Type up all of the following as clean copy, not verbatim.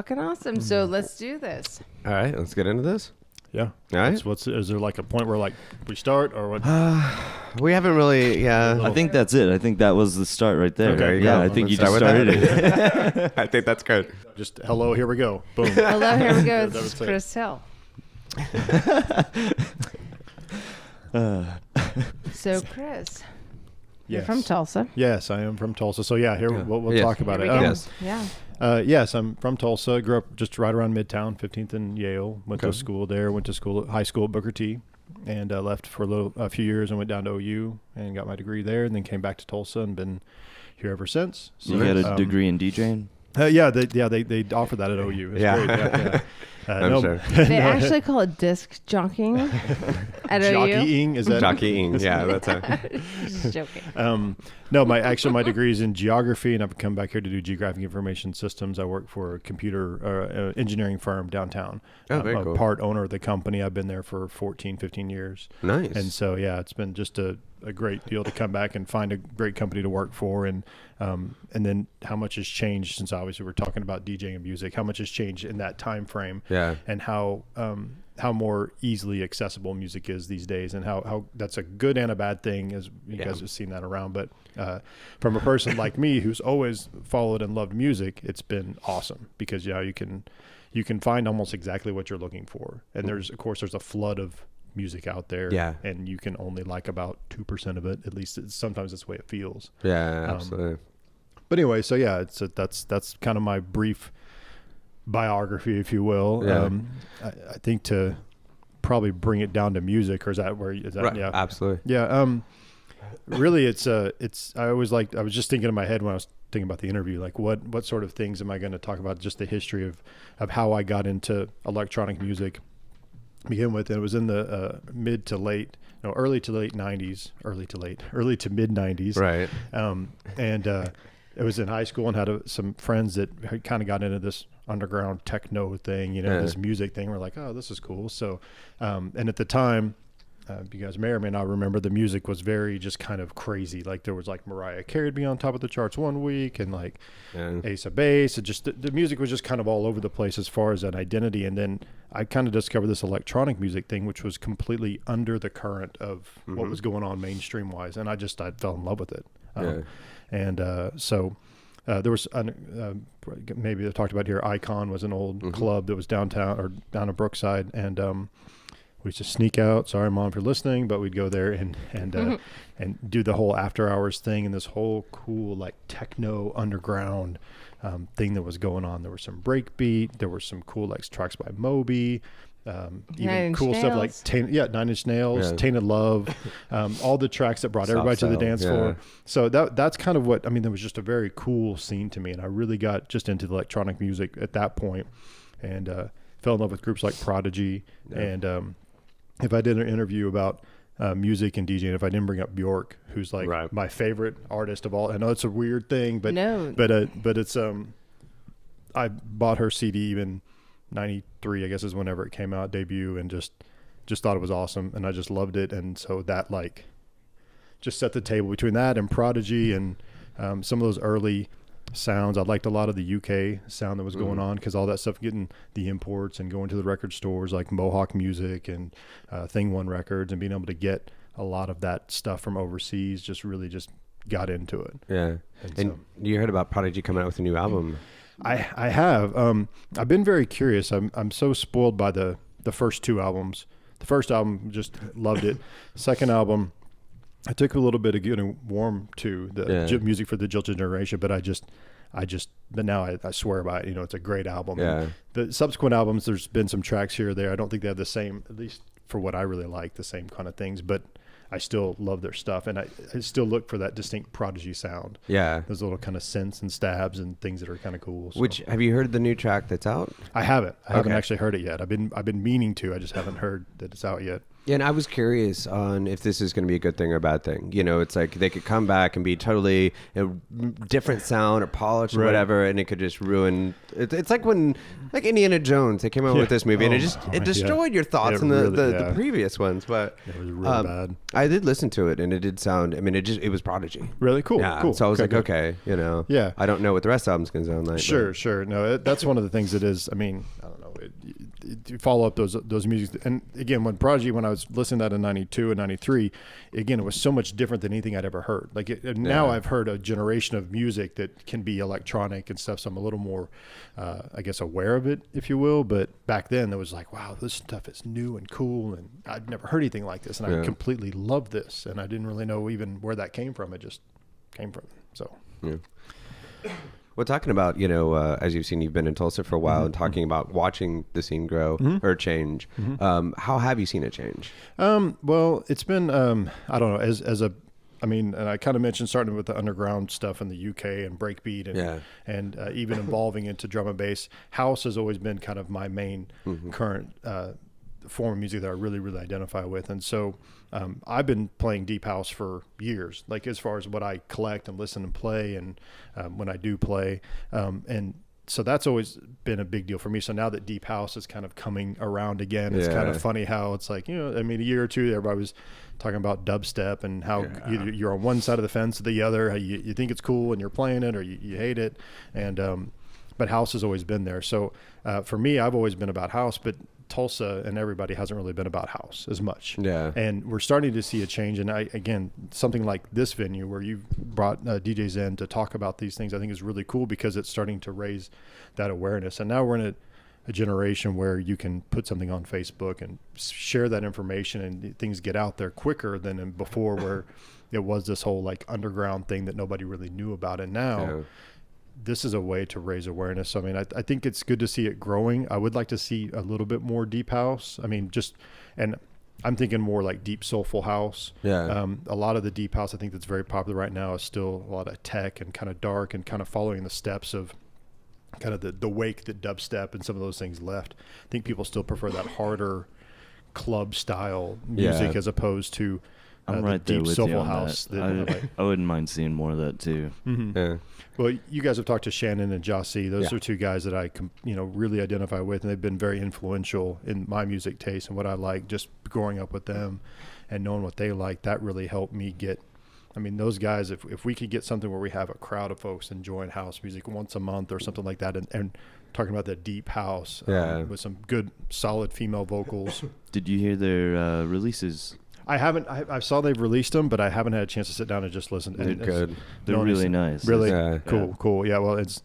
fucking awesome. So let's do this. All right, let's get into this. Yeah. All right. Is there like a point where like we start or what? We haven't really, yeah. I think that's it. I think that was the start right there. Okay, There you yeah, go. I think Let's you just start with started it. I think that's good. Just hello, here we go. Boom. Hello, here we go. That This was is it. Chris Hill. So, Chris, you're Yes. from Tulsa. Yes, I am from Tulsa. So yeah, here we'll Yes. talk about Here it. we go. Yes. Yeah. Yes, I'm from Tulsa. Grew up just right around Midtown, 15th and Yale. Went to Okay. school there. Went to school, high school at Booker T, and left for a few years and went down to OU and got my degree there, and then came back to Tulsa and been here ever since. So, You got a degree in DJing? Yeah, they offer that at OU. It's Yeah. great. Yeah. I'm sure. They actually call it disc jockeying at OU. Jockeying, is that Jockeying, yeah, that's a... Just joking. No, my degree is in geography, and I've come back here to do geographic information systems. I work for a computer engineering firm downtown. Oh, very I'm cool. a part owner of the company. I've been there for 14, 15 years. Nice. And so, yeah, it's been just a great deal to come back and find a great company to work for. And then how much has changed since obviously we're talking about DJing and music, how much has changed in that time frame. Yeah. And how more easily accessible music is these days, and how that's a good and a bad thing, as you guys have seen that around. But from a person like me who's always followed and loved music, it's been awesome because you can find almost exactly what you're looking for. And there's a flood of music out there, and you can only like about 2% of it. At least sometimes that's the way it feels. Yeah, absolutely. But anyway, so yeah, that's kind of my brief biography, if you will. Yeah. I think to probably bring it down to music, or is that Right, yeah, absolutely. yeah. Really, I was just thinking in my head when I was thinking about the interview, like what sort of things am I going to talk about? Just the history of how I got into electronic music. Begin with, it was in the early to mid 90s. Right. And it was in high school, and had some friends that had kind of got into this underground techno thing, this music thing. We're like, oh, this is cool. So, and at the time, you guys may or may not remember, the music was very just kind of crazy. Like there was like Mariah Carey would be on top of the charts one week, and like Ace of Base. It just the music was just kind of all over the place as far as an identity. And then I kind of discovered this electronic music thing, which was completely under the current of what was going on mainstream wise, and I fell in love with it. So there was maybe I talked about here. Icon was an old club that was downtown or down at Brookside, and we used to sneak out. Sorry, Mom, if you're listening, but we'd go there and do the whole after hours thing, and this whole cool like techno underground thing that was going on. There was some breakbeat. There were some cool like tracks by Moby. Even cool stuff like Nine Inch Nails, Tainted Love, all the tracks that brought everybody to the dance floor. So that's kind of what I mean. There was just a very cool scene to me, and I really got just into the electronic music at that point, and fell in love with groups like Prodigy. And if I did an interview about music and DJing, if I didn't bring up Bjork, who's like my favorite artist of all, I know it's a weird thing, but it's I bought her CD even 93, I guess, is whenever it came out, debut, and just thought it was awesome, and I just loved it. And so that like just set the table between that and Prodigy and some of those early sounds. I liked a lot of the UK sound that was going on, because all that stuff, getting the imports and going to the record stores like Mohawk Music and Thing One Records, and being able to get a lot of that stuff from overseas, just really just got into it. Yeah. And you heard about Prodigy coming out with a new album. I have. I've been very curious. I'm so spoiled by the first two albums. The first album, just loved it. Second album, I took a little bit of getting warm to the music for the Jilted Generation, but but now I swear by it. It's a great album. Yeah. And the subsequent albums, there's been some tracks here or there. I don't think they have the same, at least for what I really like, the same kind of things, but I still love their stuff, and I still look for that distinct Prodigy sound. Yeah, those little kind of synths and stabs and things that are kind of cool. So. Which, have you heard the new track that's out? I haven't. I haven't actually heard it yet. I've been meaning to. I just haven't heard that it's out yet. Yeah, and I was curious on if this is going to be a good thing or a bad thing. You know, it's like they could come back and be totally a different sound or polished or Right. whatever, and it could just ruin. It's like when, like Indiana Jones, they came out with this movie, and it destroyed your thoughts on the previous ones. But It was really bad. I did listen to it, and it did sound. I mean, it was Prodigy. Really cool. Yeah, Cool. so I was like, good. okay, you know, Yeah. I don't know what the rest of the album's going to sound like. Sure. No, that's one of the things that is. I mean, I don't know. You follow up those music, and again, when I was listening to that in '92 and '93, again, it was so much different than anything I'd ever heard. Like now, I've heard a generation of music that can be electronic and stuff, so I'm a little more, I guess, aware of it, if you will. But back then, it was like, wow, this stuff is new and cool, and I'd never heard anything like this, and I completely loved this, and I didn't really know even where that came from. It just came from. So. Yeah. Well, talking about, you know, as you've seen, you've been in Tulsa for a while and talking about watching the scene grow or change. How have you seen it change? Well, it's been, I don't know, and I kind of mentioned starting with the underground stuff in the UK and breakbeat and even evolving into drum and bass. House has always been kind of my main current form of music that I really, really identify with. And so I've been playing deep house for years, like as far as what I collect and listen and play and when I do play. And so that's always been a big deal for me. So now that deep house is kind of coming around again, it's kind of funny how it's like, you know, I mean, a year or two, everybody was talking about dubstep and how either you're on one side of the fence or the other, how you think it's cool and you're playing it or you hate it. And, but house has always been there. So for me, I've always been about house, but Tulsa and everybody hasn't really been about house as much. Yeah. And we're starting to see a change. And again, something like this venue where you've brought DJs in to talk about these things, I think is really cool because it's starting to raise that awareness. And now we're in a generation where you can put something on Facebook and share that information and things get out there quicker than before where it was this whole like underground thing that nobody really knew about. And now this is a way to raise awareness. So, I mean, I think it's good to see it growing. I would like to see a little bit more deep house. I mean, and I'm thinking more like deep soulful house. Yeah. A lot of the deep house I think that's very popular right now is still a lot of tech and kind of dark and kind of following the steps of kind of the wake that dubstep and some of those things left. I think people still prefer that harder club style music as opposed to I'm right the there deep with soulful you on house. that. I wouldn't mind seeing more of that too. Yeah. Well, you guys have talked to Shannon and Jossie. Those are two guys that I, really identify with, and they've been very influential in my music taste and what I like. Just growing up with them and knowing what they like, that really helped me get. I mean, those guys. If we could get something where we have a crowd of folks enjoying house music once a month or something like that, and talking about that deep house with some good, solid female vocals. Did you hear their releases? I haven't. I saw they've released them, but I haven't had a chance to sit down and just listen. They're good. They're really nice. Really Yeah. cool. Yeah. Well, it's.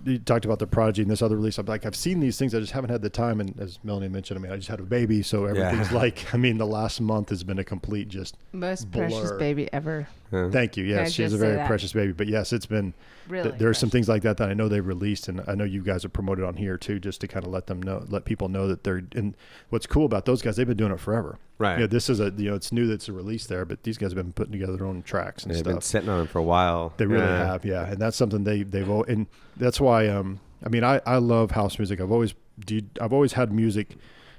You talked about the Prodigy and this other release. I'm like, I've seen these things. I just haven't had the time. And as Melanie mentioned, I mean, I just had a baby, so everything's like. I mean, the last month has been a complete just most blur. precious baby ever. Thank you. Yes, she's a very precious baby. But yes, it's been. Really, there are some things like that I know they've released, and I know you guys have promoted on here too, just to kind of let people know that they're. And what's cool about those guys, they've been doing it forever. Right. Yeah, this is it's new that it's a release there, but these guys have been putting together their own tracks and They've stuff. been sitting on them for a while. They really have, and that's something and that's why. I mean, I love house music. I've always had music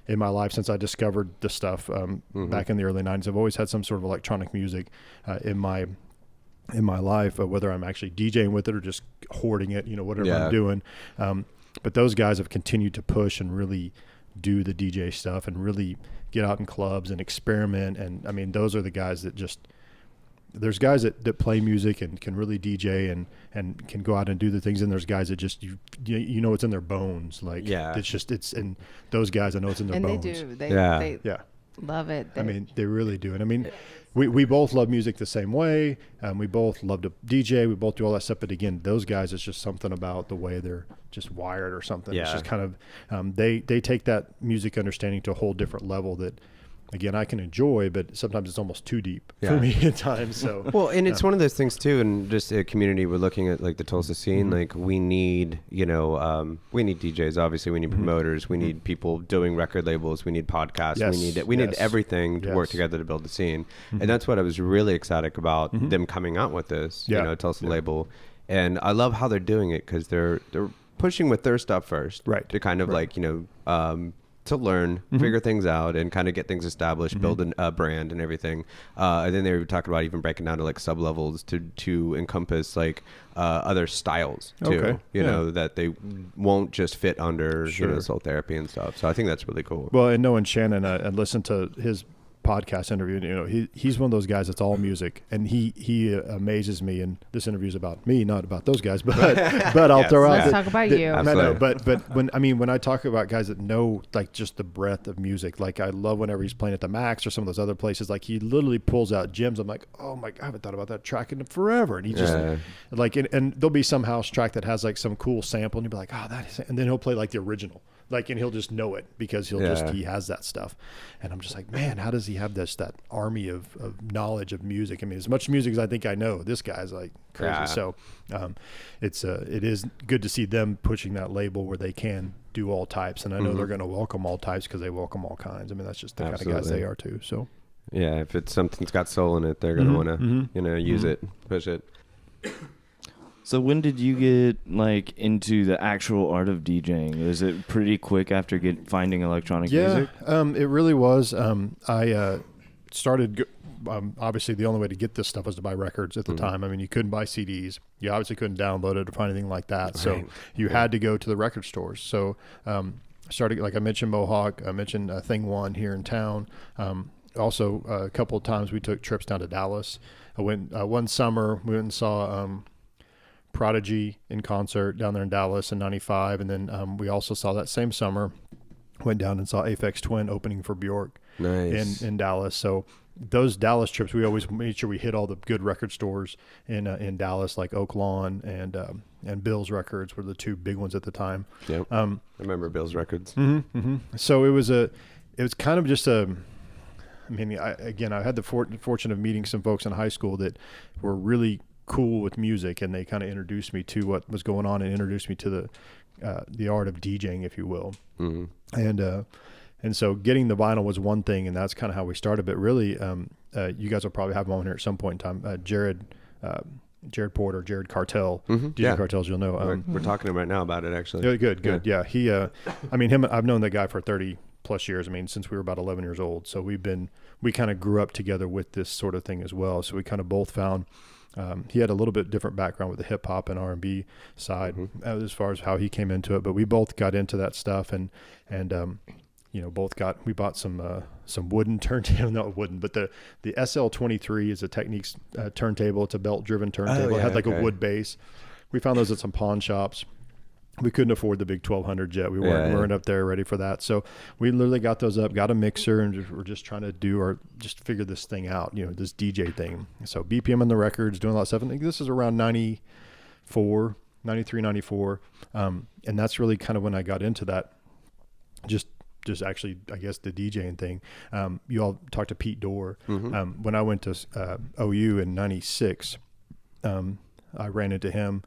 in my life since I discovered the stuff back in the early '90s. I've always had some sort of electronic music in my life, whether I'm actually DJing with it or just hoarding it, whatever I'm doing. But those guys have continued to push and really do the DJ stuff and really get out in clubs and experiment. And I mean, those are the guys that there's guys that play music and can really DJ and can go out and do the things. And there's guys that just, it's in their bones. Like, and those guys, I know it's in their bones. And they do. They love it. I mean, they really do. And I mean, we both love music the same way. We both love to DJ. We both do all that stuff. But again, those guys, it's just something about the way they're just wired or something. Yeah. It's just kind of, they take that music understanding to a whole different level that, again, I can enjoy, but sometimes it's almost too deep for me at times. So well, and it's one of those things too, and just a community. We're looking at like the Tulsa scene. Like we need, we need DJs. Obviously, we need promoters. We need people doing record labels. We need podcasts. We need everything to work together to build the scene. And that's what I was really excited about them coming out with this. Tulsa label, and I love how they're doing it because they're pushing with their stuff first, right? To kind of like to learn, figure things out, and kind of get things established, build a brand and everything. And then they were talking about even breaking down to like sub levels to encompass like other styles too. You know, that they won't just fit under soul therapy and stuff. So I think that's really cool. Well, and knowing Shannon and listen to his podcast interview, you know, he's one of those guys that's all music, and he amazes me. And this interview is about me, not about those guys, but I'll throw out. Let's talk about you. No, but when I talk about guys that know like just the breadth of music, like I love whenever he's playing at the Max or some of those other places, like he literally pulls out gems. I'm like, oh my God, I haven't thought about that track in forever. And he just like, and there'll be some house track that has like some cool sample, and you'll be like, oh, that is, and then he'll play like the original. Like, and he'll just know it because he has that stuff. And I'm just like, man, how does he have that army of knowledge of music? I mean, as much music as I think I know, this guy's like crazy. Yeah. So it is good to see them pushing that label where they can do all types. And I know they're going to welcome all types because they welcome all kinds. I mean, that's just the kind of guys they are too. So yeah, if it's something's got soul in it, they're going to want to, use it, push it. So when did you get like into the actual art of DJing? Was it pretty quick after finding electronic music? It really was. I started. Obviously, the only way to get this stuff was to buy records at the time. I mean, you couldn't buy CDs. You obviously couldn't download it or find anything like that. Right. So you had to go to the record stores. So started, like I mentioned, Mohawk. I mentioned Thing One here in town. Also, a couple of times we took trips down to Dallas. I went one summer. We went and saw Prodigy in concert down there in Dallas in '95, and then we also saw that same summer, went down and saw Aphex Twin opening for Bjork in Dallas. So those Dallas trips, we always made sure we hit all the good record stores in Dallas, like Oak Lawn and Bill's Records were the two big ones at the time. Yep. I remember Bill's Records. So it was kind of just I mean, I had the fortune of meeting some folks in high school that were really cool with music, and they kind of introduced me to what was going on and introduced me to the art of DJing, if you will. And so getting the vinyl was one thing, and that's kind of how we started. But really, you guys will probably have him on here at some point in time. Jared Porter, Jared Cartel, DJ Cartels, you'll know. We're talking to him right now about it, actually. Good. Yeah. He, I mean, I've known that guy for 30 plus years. I mean, since we were about 11 years old. So we kind of grew up together with this sort of thing as well. So we kind of both found. He had a little bit different background with the hip hop and R&B side as far as how he came into it, but we both got into that stuff and we bought some wooden turntable, not wooden, but the SL23 is a Technics turntable. It's a belt driven turntable. It had like a wood base. We found those at some pawn shops. We couldn't afford the big 1200 yet. We weren't up there ready for that. So we literally got those up, got a mixer, and we're just trying to just figure this thing out, this DJ thing. So BPM on the records, doing a lot of stuff. I think this is around 93, 94. And that's really kind of when I got into that. Just actually, I guess, the DJing thing. You all talked to Pete Dorr. When I went to OU in 96, I ran into him.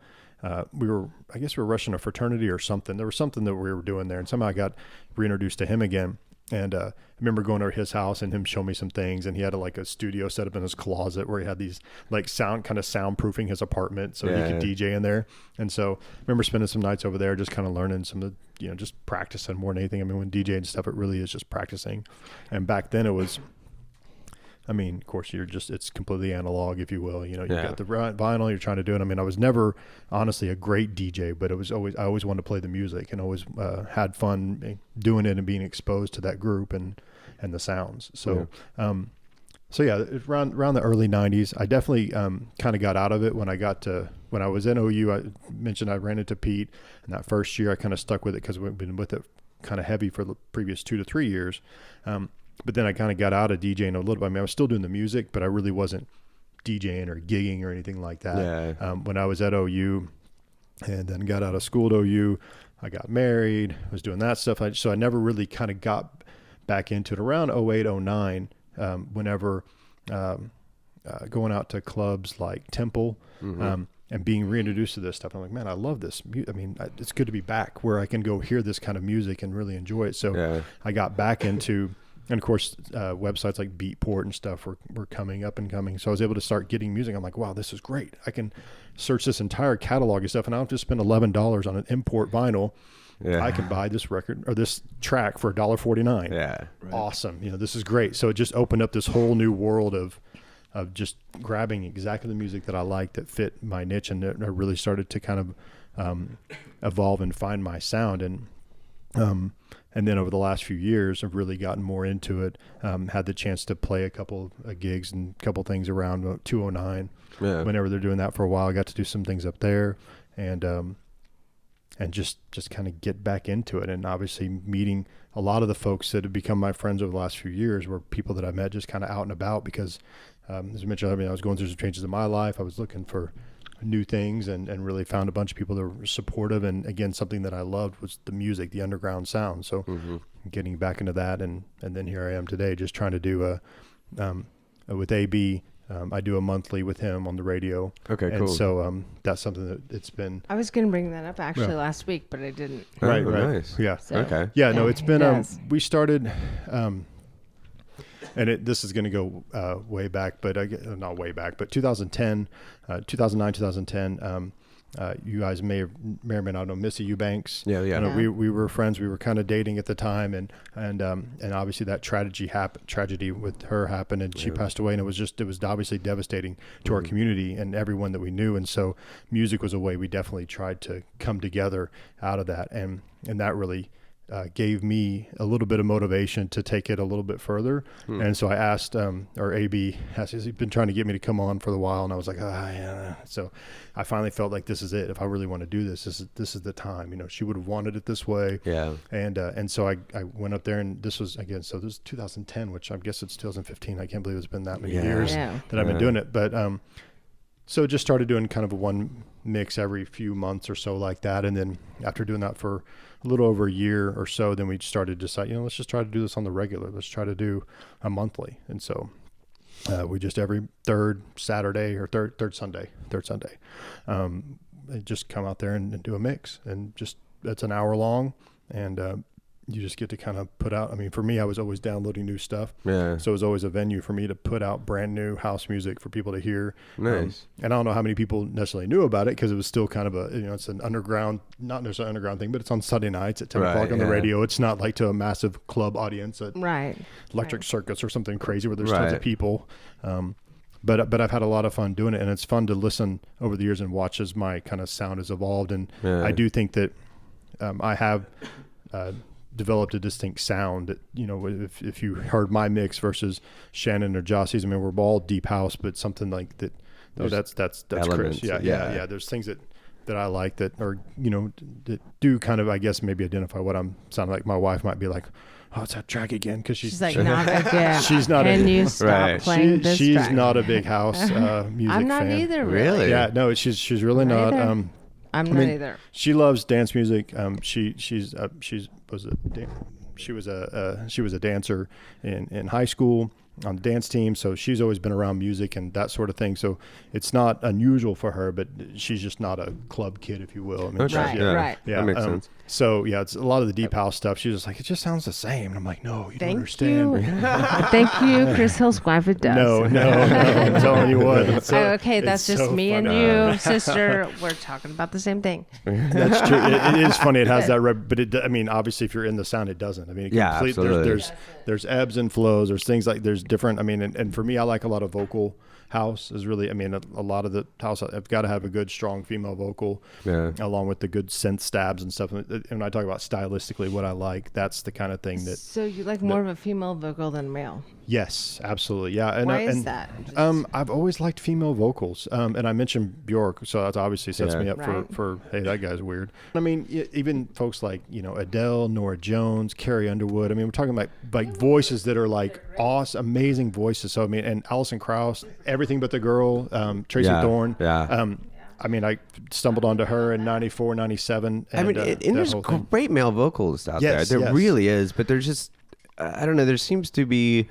We were rushing a fraternity or something. There was something that we were doing there, and somehow I got reintroduced to him again. And I remember going over his house and him showing me some things, and he had a studio set up in his closet where he had these soundproofing his apartment so he could DJ in there. And so I remember spending some nights over there just kind of learning some of the, just practicing more than anything. I mean, when DJing and stuff, it really is just practicing. And back then it was, I mean, of course, it's completely analog, if you will. You've got the vinyl, you're trying to do it. I mean, I was never, honestly, a great DJ, but I always wanted to play the music and always had fun doing it and being exposed to that group and the sounds. So, around the early 90s, I definitely kind of got out of it when I was in OU. I mentioned I ran into Pete, and that first year I kind of stuck with it because we've been with it kind of heavy for the previous 2 to 3 years. But then I kind of got out of DJing a little bit. I mean, I was still doing the music, but I really wasn't DJing or gigging or anything like that. When I was at OU and then got out of school at OU, I got married, was doing that stuff. So I never really kind of got back into it around 08, 09, whenever going out to clubs like Temple and being reintroduced to this stuff. I'm like, man, I love this. I mean, it's good to be back where I can go hear this kind of music and really enjoy it. So I got back into... And of course, websites like Beatport and stuff were coming up and coming. So I was able to start getting music. I'm like, wow, this is great. I can search this entire catalog of stuff, and I don't have to spend $11 on an import vinyl I can buy this record or this track for $1.49. Yeah. Right. Awesome. This is great. So it just opened up this whole new world of just grabbing exactly the music that I liked that fit my niche. And I really started to kind of evolve and find my sound. And then over the last few years, I've really gotten more into it. Had the chance to play a couple of gigs and a couple things around 209. Yeah. Whenever they're doing that for a while, I got to do some things up there, and just kind of get back into it. And obviously meeting a lot of the folks that have become my friends over the last few years were people that I met just kind of out and about because, as I mentioned, I was going through some changes in my life. I was looking for new things and really found a bunch of people that were supportive. And again, something that I loved was the music, the underground sound. So getting back into that. And then here I am today, just trying to do with AB, I do a monthly with him on the radio. Okay, and cool. So that's something that it's been. I was going to bring that up actually last week, but I didn't. Right. Nice. Yeah. So, Okay. Yeah, no, it's been, does. we started, and this is going to go way back, but not way back, but 2010, 2009, 2010, you guys may or may not know Missy Eubanks. Yeah. You know, we were friends. We were kind of dating at the time, and obviously that tragedy with her happened, and she passed away, and it was obviously devastating to our community and everyone that we knew. And so music was a way we definitely tried to come together out of that, and that really gave me a little bit of motivation to take it a little bit further. And so I asked, or AB has, he's been trying to get me to come on for a while, and I was like, yeah. So I finally felt like this is it. If I really want to do this, this is the time. She would have wanted it this way. Yeah. And so I went up there, and this was again, so this is 2010, which I guess it's 2015. I can't believe it's been that many years that I've been doing it. But so just started doing kind of a one mix every few months or so like that. And then after doing that for a little over a year or so, then we started to decide, let's just try to do this on the regular. Let's try to do a monthly. And so we just every third Saturday or third Sunday, just come out there and do a mix. And just, it's an hour long, and you just get to kind of put out. I mean, for me, I was always downloading new stuff. Yeah. So it was always a venue for me to put out brand new house music for people to hear. Nice. And I don't know how many people necessarily knew about it because it was still kind of it's an underground, not necessarily underground thing, but it's on Sunday nights at 10 o'clock on the radio. It's not like to a massive club audience at Electric Circus or something crazy where there's tons of people. But I've had a lot of fun doing it, and it's fun to listen over the years and watch as my kind of sound has evolved. And I do think that I have developed a distinct sound that, if you heard my mix versus Shannon or Jossie's, I mean, we're all deep house, but something like that. That's Chris. Yeah. There's things that I like that are, that do kind of, I guess, maybe identify what I'm sounding like. My wife might be like, oh, it's that track again, because she's like, not again. She's not. Can you stop playing this She's track? not a big house music I'm not fan. either. Really? Yeah. No, she's really not. I'm not either. She loves dance music. She was a dancer in high school on the dance team, so she's always been around music and that sort of thing. So it's not unusual for her, but she's just not a club kid, if you will. I mean, right. Yeah, that makes sense. So yeah, it's a lot of the deep house stuff. She's just like, it just sounds the same, and I'm like, no, you don't understand. Thank you, Chris Hill's wife. It does. No, I'm telling you what. Okay, that's just so me funny. and you, sister. We're talking about the same thing. That's true. It is funny. It has that, but I mean, obviously, if you're in the sound, it doesn't. I mean, absolutely. There's ebbs and flows. There's things like there's different. I mean, and for me, I like a lot of vocal house is really, I mean, a lot of the house, I've got to have a good, strong female vocal, along with the good synth stabs and stuff. And when I talk about stylistically what I like, that's the kind of thing that. So you like more of a female vocal than male? Yes, absolutely. Yeah. And, Why is that? I've always liked female vocals. And I mentioned Bjork, so that obviously sets me up for, hey, that guy's weird. I mean, even folks like, Adele, Nora Jones, Carrie Underwood. I mean, we're talking about like voices that are like awesome, amazing voices. So, I mean, and Alison Krauss, Everything But the Girl, Tracy Thorn. Yeah. I mean, I stumbled onto her in 94, 97. And, I mean, and there's great male vocalists out there. There really is, but there's just, I don't know, there seems to be,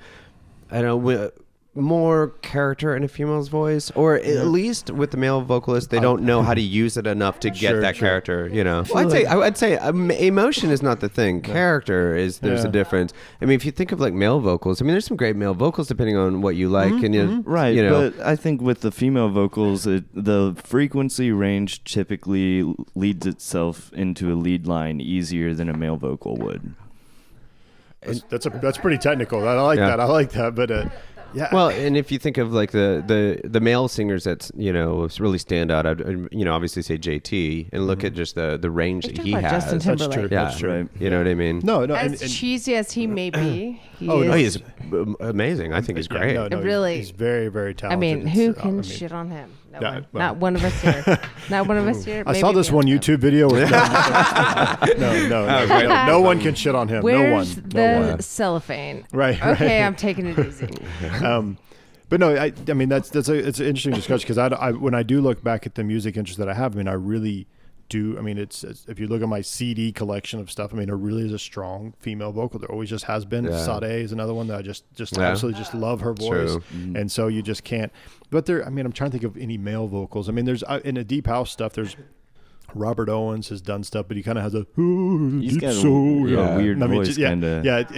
I don't know, more character in a female's voice, or at least with the male vocalist, they don't know how to use it enough to get that character. You know, well, I'd say emotion is not the thing. Character is. There's a difference. I mean, if you think of like male vocals, I mean, there's some great male vocals depending on what you like, and right. You know, but I think with the female vocals, the frequency range typically leads itself into a lead line easier than a male vocal would. That's pretty technical. I like that. I like that, but. Yeah. Well, and if you think of like the male singers that really stand out, I'd obviously say JT, and look at just the range that he has. Justin Timberlake. That's true. Yeah, That's true. right. You know what I mean? No. As cheesy as he may be, he's amazing. I think he's great. Really, he's very, very talented. I mean, who can shit on him? Not one of us here. Not one of us here. I saw this one YouTube video. No one can shit on him. Where's no one. the cellophane? Right. Okay, I'm taking it easy. But no, I mean it's an interesting discussion because I when I do look back at the music interest that I have, I mean I really do. I mean it's if you look at my CD collection of stuff, I mean there really is a strong female vocal. There always just has been. Sade is another one that I just absolutely just love her voice, and so you just can't. But I'm trying to think of any male vocals. I mean there's in the deep house stuff. There's Robert Owens has done stuff, but he kind of has a weird voice. It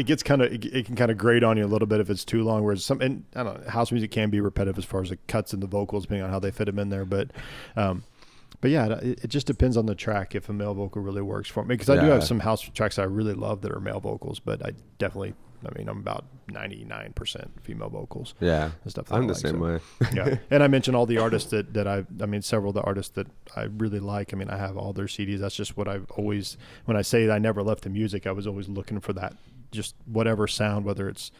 gets it can kind of grate on you a little bit if it's too long. Whereas and I don't know, house music can be repetitive as far as the cuts and the vocals, depending on how they fit them in there. But yeah, it just depends on the track if a male vocal really works for me. Because I do have some house tracks I really love that are male vocals, but I'm about 99% female vocals. Yeah, stuff I'm the same way. Yeah, and I mentioned all the artists that several of the artists that I really like. I mean, I have all their CDs. That's just what I've always, when I say that I never left the music, I was always looking for that, just whatever sound, whether it's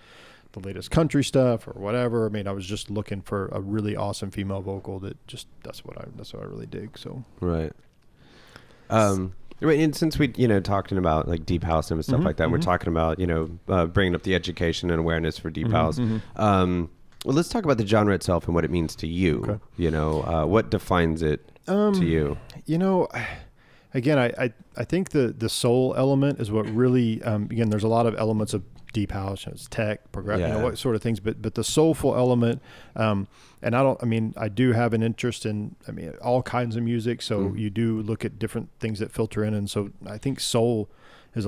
the latest country stuff or whatever. I mean, I was just looking for a really awesome female vocal that's what I really dig. So right. And since we, talking about like deep house and stuff like that, we're talking about, bringing up the education and awareness for deep house. Well, let's talk about the genre itself and what it means to you. Okay. What defines it to you? Again, I think the soul element is what really, again, there's a lot of elements of deep house, it's tech, progressive, what sort of things, but the soulful element, and I do have an interest in, all kinds of music. So you do look at different things that filter in. And so I think soul is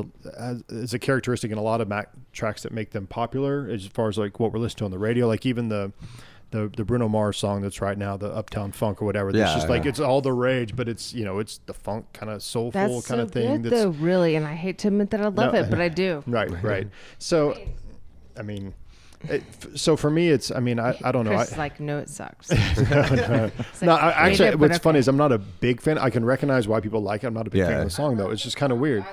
a characteristic in a lot of tracks that make them popular as far as like what we're listening to on the radio, like even the Bruno Mars song that's right now, the Uptown Funk or whatever. It's just like, it's all the rage, but it's, it's the funk kind of soulful kind of thing. That's so good, though, really. And I hate to admit that I love it, but I do. Right. So, so for me, it's, I don't know. Chris no, it sucks. Actually, what's funny is I'm not a big fan. I can recognize why people like it. I'm not a big fan of the song, though. It's just kind of weird.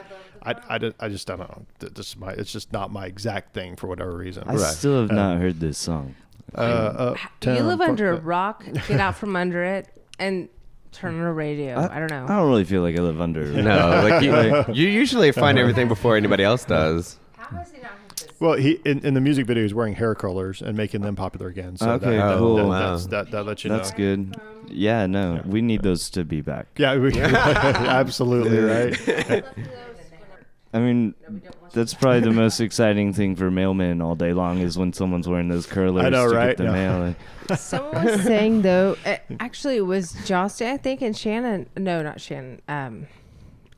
I just don't know. It's just not my exact thing for whatever reason. I still have not heard this song. You live under a rock, get out from under it, and turn on a radio. I don't know. I don't really feel like I live under. No, like you usually find everything before anybody else does. How has he not heard this? Well, he in the music video, he's wearing hair curlers and making them popular again. So okay, cool. Wow. That lets you know. That's good. Yeah, no, we need those to be back. Yeah, absolutely right. I mean, that's probably the most exciting thing for mailmen all day long is when someone's wearing those curlers to get the mail. Someone was saying, though, actually it was Jossie, I think, and Shannon. No, not Shannon.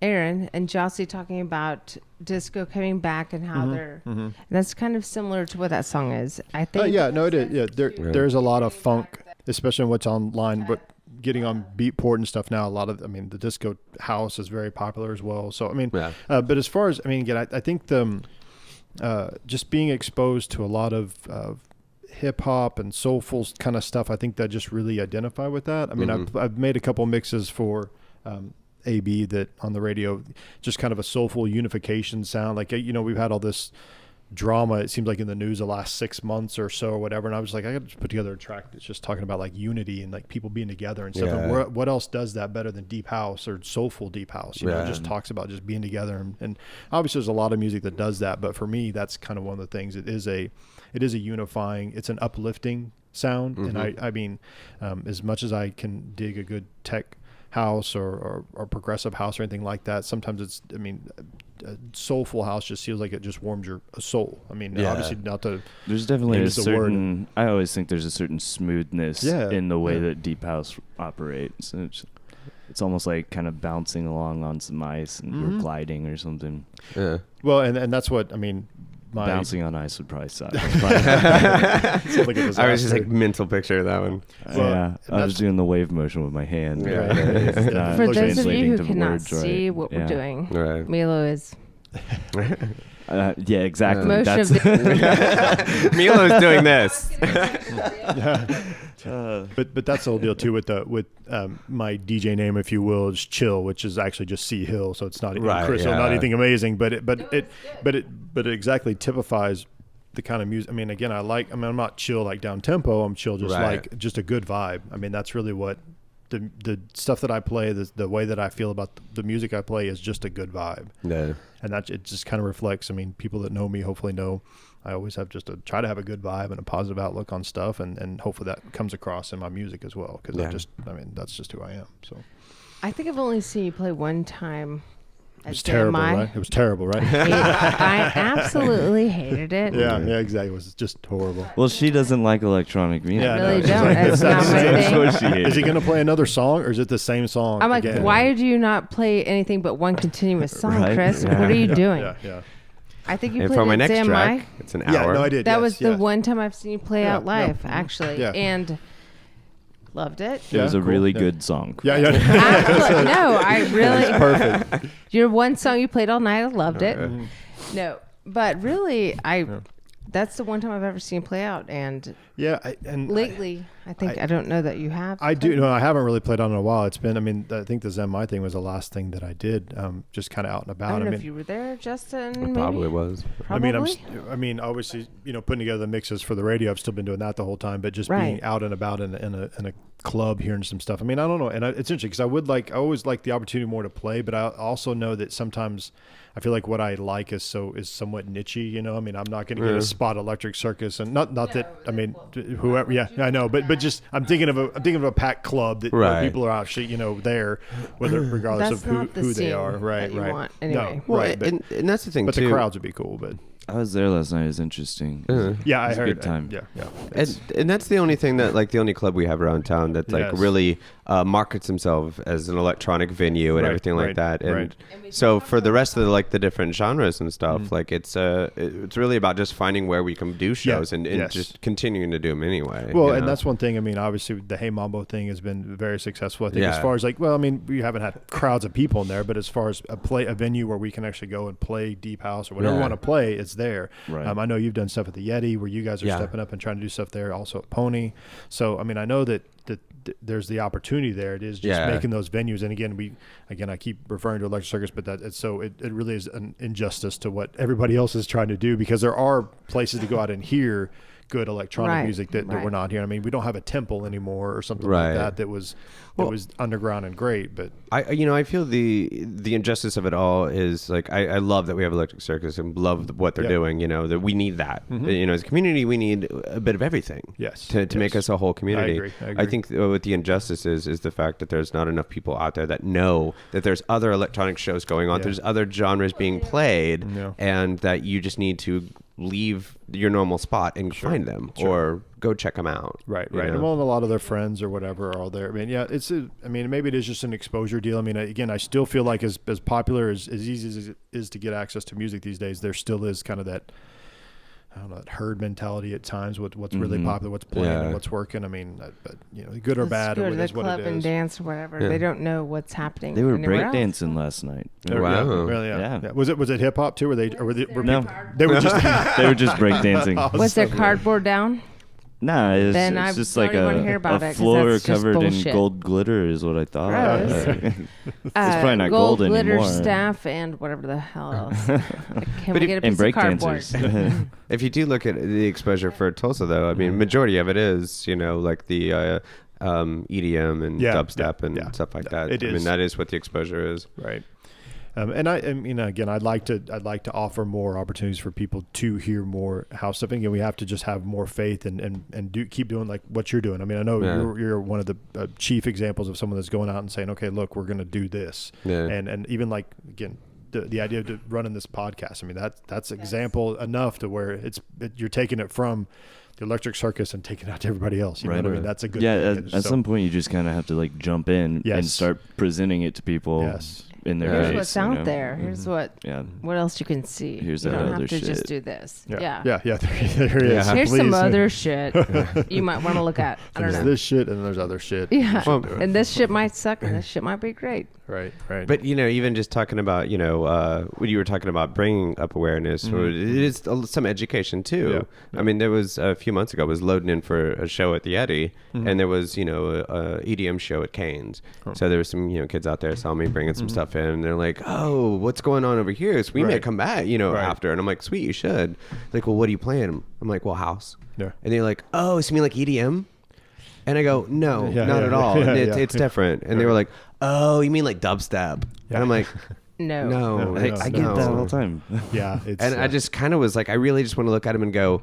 Aaron and Jossie talking about disco coming back and how they're... And that's kind of similar to what that song is, I think. It is. Yeah, there's a lot of funk, especially what's online, but getting on Beatport and stuff now, a lot of, the disco house is very popular as well. So, but as far as, again, I think just being exposed to a lot of hip hop and soulful kind of stuff, I think that just really identify with that. I've made a couple mixes for AB that on the radio, just kind of a soulful unification sound. Like, we've had all this drama, it seems like, in the news the last 6 months or so or whatever, and I was like, I got to put together a track that's just talking about like unity and like people being together and stuff. And what else does that better than deep house or soulful deep house? It just talks about just being together, and obviously there's a lot of music that does that, but for me that's kind of one of the things. It is a unifying, it's an uplifting sound. And I mean as much as I can dig a good tech house or progressive house or anything like that. Sometimes it's, I mean, a soulful house just feels like it just warms your soul. I mean, obviously not to. There's definitely a use the certain. I always think there's a certain smoothness Yeah, in the way yeah. that deep house operates. It's almost like kind of bouncing along on some ice and you're gliding or something. Yeah. Well, and that's what I mean. Bouncing on ice would probably suck. Sounds like a I was just disaster. like mental picture of that one. Well, yeah, I was doing the wave motion with my hand. Yeah. Right. Not For those of translating you to who cannot words right. see what Yeah. we're doing, Right. Milo is Yeah, exactly. motion of That's the Milo's doing this. But that's the whole deal too with my DJ name, if you will, is Chill, which is actually just C Hill, so it's not Right, Chris, so yeah. not anything amazing, but it exactly typifies the kind of music. I mean, again, I'm not chill like down tempo. I'm chill just Right. like just a good vibe. I mean, that's really what the stuff that I play, the way that I feel about the music I play is just a good vibe. Yeah. And that it just kind of reflects. I mean, people that know me hopefully know I always have try to have a good vibe and a positive outlook on stuff, and hopefully that comes across in my music as well. Because that's just who I am. So I think I've only seen you play one time. it was terrible, right? It was terrible, right? I absolutely hated it. yeah, exactly. It was just horrible. well, she doesn't like electronic music. Yeah, I really no, it's don't. like- It's not my that's thing. what she hates. Is he going to play another song, or is it the same song? I'm like, again? why do you not play anything but one continuous song, Right? Chris? Yeah. What are you doing? Yeah. I think you And played for my it next at track, ZMI. it's an Yeah, hour. no, I did. That yes, was the yeah. one time I've seen you play Yeah, out live, yeah. actually, Yeah. and loved it. It was Yeah, a cool. really Yeah. good song. Yeah. Absolutely. No, I really. Perfect. Your one song you played all night, I loved it. Mm-hmm. No, but really, that's the one time I've ever seen you play out, and Yeah, lately, I don't know that you have. I do. No, I haven't really played on it in a while. It's been. I mean, I think the ZMI thing was the last thing that I did. Just kind of out and I about. don't know mean, if you were there, Justin. It maybe? probably was. Probably. I mean, obviously, putting together the mixes for the radio. I've still been doing that the whole time, but just being Right. out and about in a club, hearing some stuff. I mean, I don't know, and it's interesting because I always like the opportunity more to play, but I also know that sometimes I feel like what I like is somewhat nichey. I mean, I'm not going to get a spot Electric Circus, and not that. I mean, whoever. Yeah, I know, but just I'm thinking of a packed club that where Right. people are actually there, regardless That's of not the who they scene are. Right, that you right. want anyway. No, right, but and that's the thing but too. the crowds would be cool, but. I was there last night. It was interesting. Yeah, I It was a heard good time. Yeah. And that's the only thing that, like, the only club we have around town that, like, Yes. really markets himself as an electronic venue and Right, everything like right, that. And right. so for the rest of the different genres and stuff, like, it's really about just finding where we can do shows and yes. just continuing to do them anyway. Well, you and know? that's one thing. I mean, obviously, the Hey Mambo thing has been very successful. I think as Yeah. far as we haven't had crowds of people in there, but as far as a venue where we can actually go and play deep house or whatever we Yeah. want to play, it's there. Right. I know you've done stuff at the Yeti where you guys are Yeah. stepping up and trying to do stuff there, also at Pony. So, I mean, I know that there's the opportunity there. It is just Yeah. making those venues. And again, I keep referring to Electric Circus, but it really is an injustice to what everybody else is trying to do, because there are places to go out and hear good electronic Right, music that we're right. not hearing. I mean, we don't have a temple anymore or something Right. like that was underground and great, but I feel the injustice of it all is, like, I love that we have Electric Circus and love what they're Yeah. doing. That we need that. As a community, we need a bit of everything. Yes. To make Yes. us a whole community. I agree. think what the injustice is the fact that there's not enough people out there that know that there's other electronic shows going on. Yeah. There's other genres being played, Yeah. and that you just need to leave your normal spot and find them or go check them out. Right. you know? And well, a lot of their friends or whatever are all there. I mean, yeah, maybe it is just an exposure deal. I mean, again, I still feel like as popular as easy as it is to get access to music these days, there still is kind of that, I don't know, that herd mentality at times. What's really popular, what's playing, Yeah. and what's working. I mean, but good or Let's bad, go or to it the is what club it and is. dance or whatever. Yeah. They don't know what's happening. They were anywhere else. breakdancing last night. Oh, Wow. Yeah, really, Yeah. yeah. Was it hip hop too? Were they No. they were just They were just breakdancing. Was their cardboard down? Nah, Then I it's just don't like even wanna hear about it, a 'cause floor that's just covered in bullshit. gold glitter is what I thought. Gross. It's probably not gold gold glitter anymore. staff and whatever the hell else. Can we if- get a And piece of cardboard? breakdancers. If you do look at the exposure for Tulsa, though, I mean, majority of it is, like the EDM and Yeah, dubstep yeah, and yeah. stuff like that. It I mean, is. that is what the exposure is. right. And again, I'd like to offer more opportunities for people to hear more house stuff. And again, we have to just have more faith and keep doing like what you're doing. I mean, I know you're one of the chief examples of someone that's going out and saying, okay, look, we're going to do this. Yeah. And even like, again, the idea of running this podcast. I mean, that's example enough to where you're taking it from the Electric Circus and taking it out to everybody else. You know what I mean? That's a good thing. At some point you just kind of have to like jump in and start presenting it to people. Yes. In their face, here's what's out there. Here's what else you can see. Here's you that don't other have to shit. just do this. Yeah. There it is. Here's Please. some other shit you might want to look at. I don't know. There's this shit and there's other shit. Yeah. And this shit might suck and this shit might be great. Right. But, even just talking about, when you were talking about bringing up awareness, it is some education too. Yeah. I mean, there was a few months ago, I was loading in for a show at the Eddy, and there was, a EDM show at Cane's. So there was some, kids out there saw me bringing some stuff in, and they're like, oh, what's going on over here? So we may come back, after. And I'm like, sweet, you should. Like, well, what are you playing? I'm like, well, house. Yeah. And they're like, oh, so you mean like EDM? And I go, no, not at all. It's different. And they were like, oh, you mean like dubstep? Yeah. And I'm like, no. I get that all the time. Yeah. I just kind of was like, I really just want to look at him and go,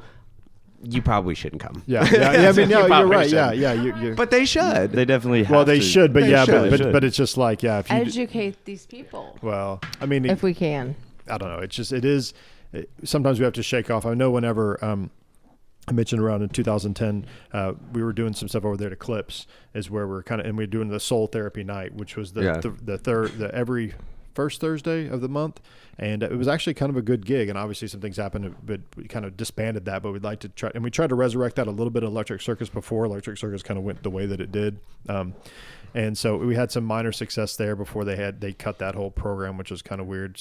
you probably shouldn't come. Yeah. I mean, no, you're right. Shouldn't. Yeah. But they should. They definitely have Well, they to. should, but but it's just like, if you educate these people. Well, I mean, if we can. I don't know. Sometimes we have to shake off. I know whenever I mentioned around in 2010, we were doing some stuff over there to Clips, is where we're and we're doing the Soul Therapy Night, which was the every first Thursday of the month, and it was actually kind of a good gig. And obviously some things happened, but we kind of disbanded that. But we'd like to try, and we tried to resurrect that a little bit of Electric Circus before Electric Circus kind of went the way that it did. And so we had some minor success there before they cut that whole program, which was kind of weird.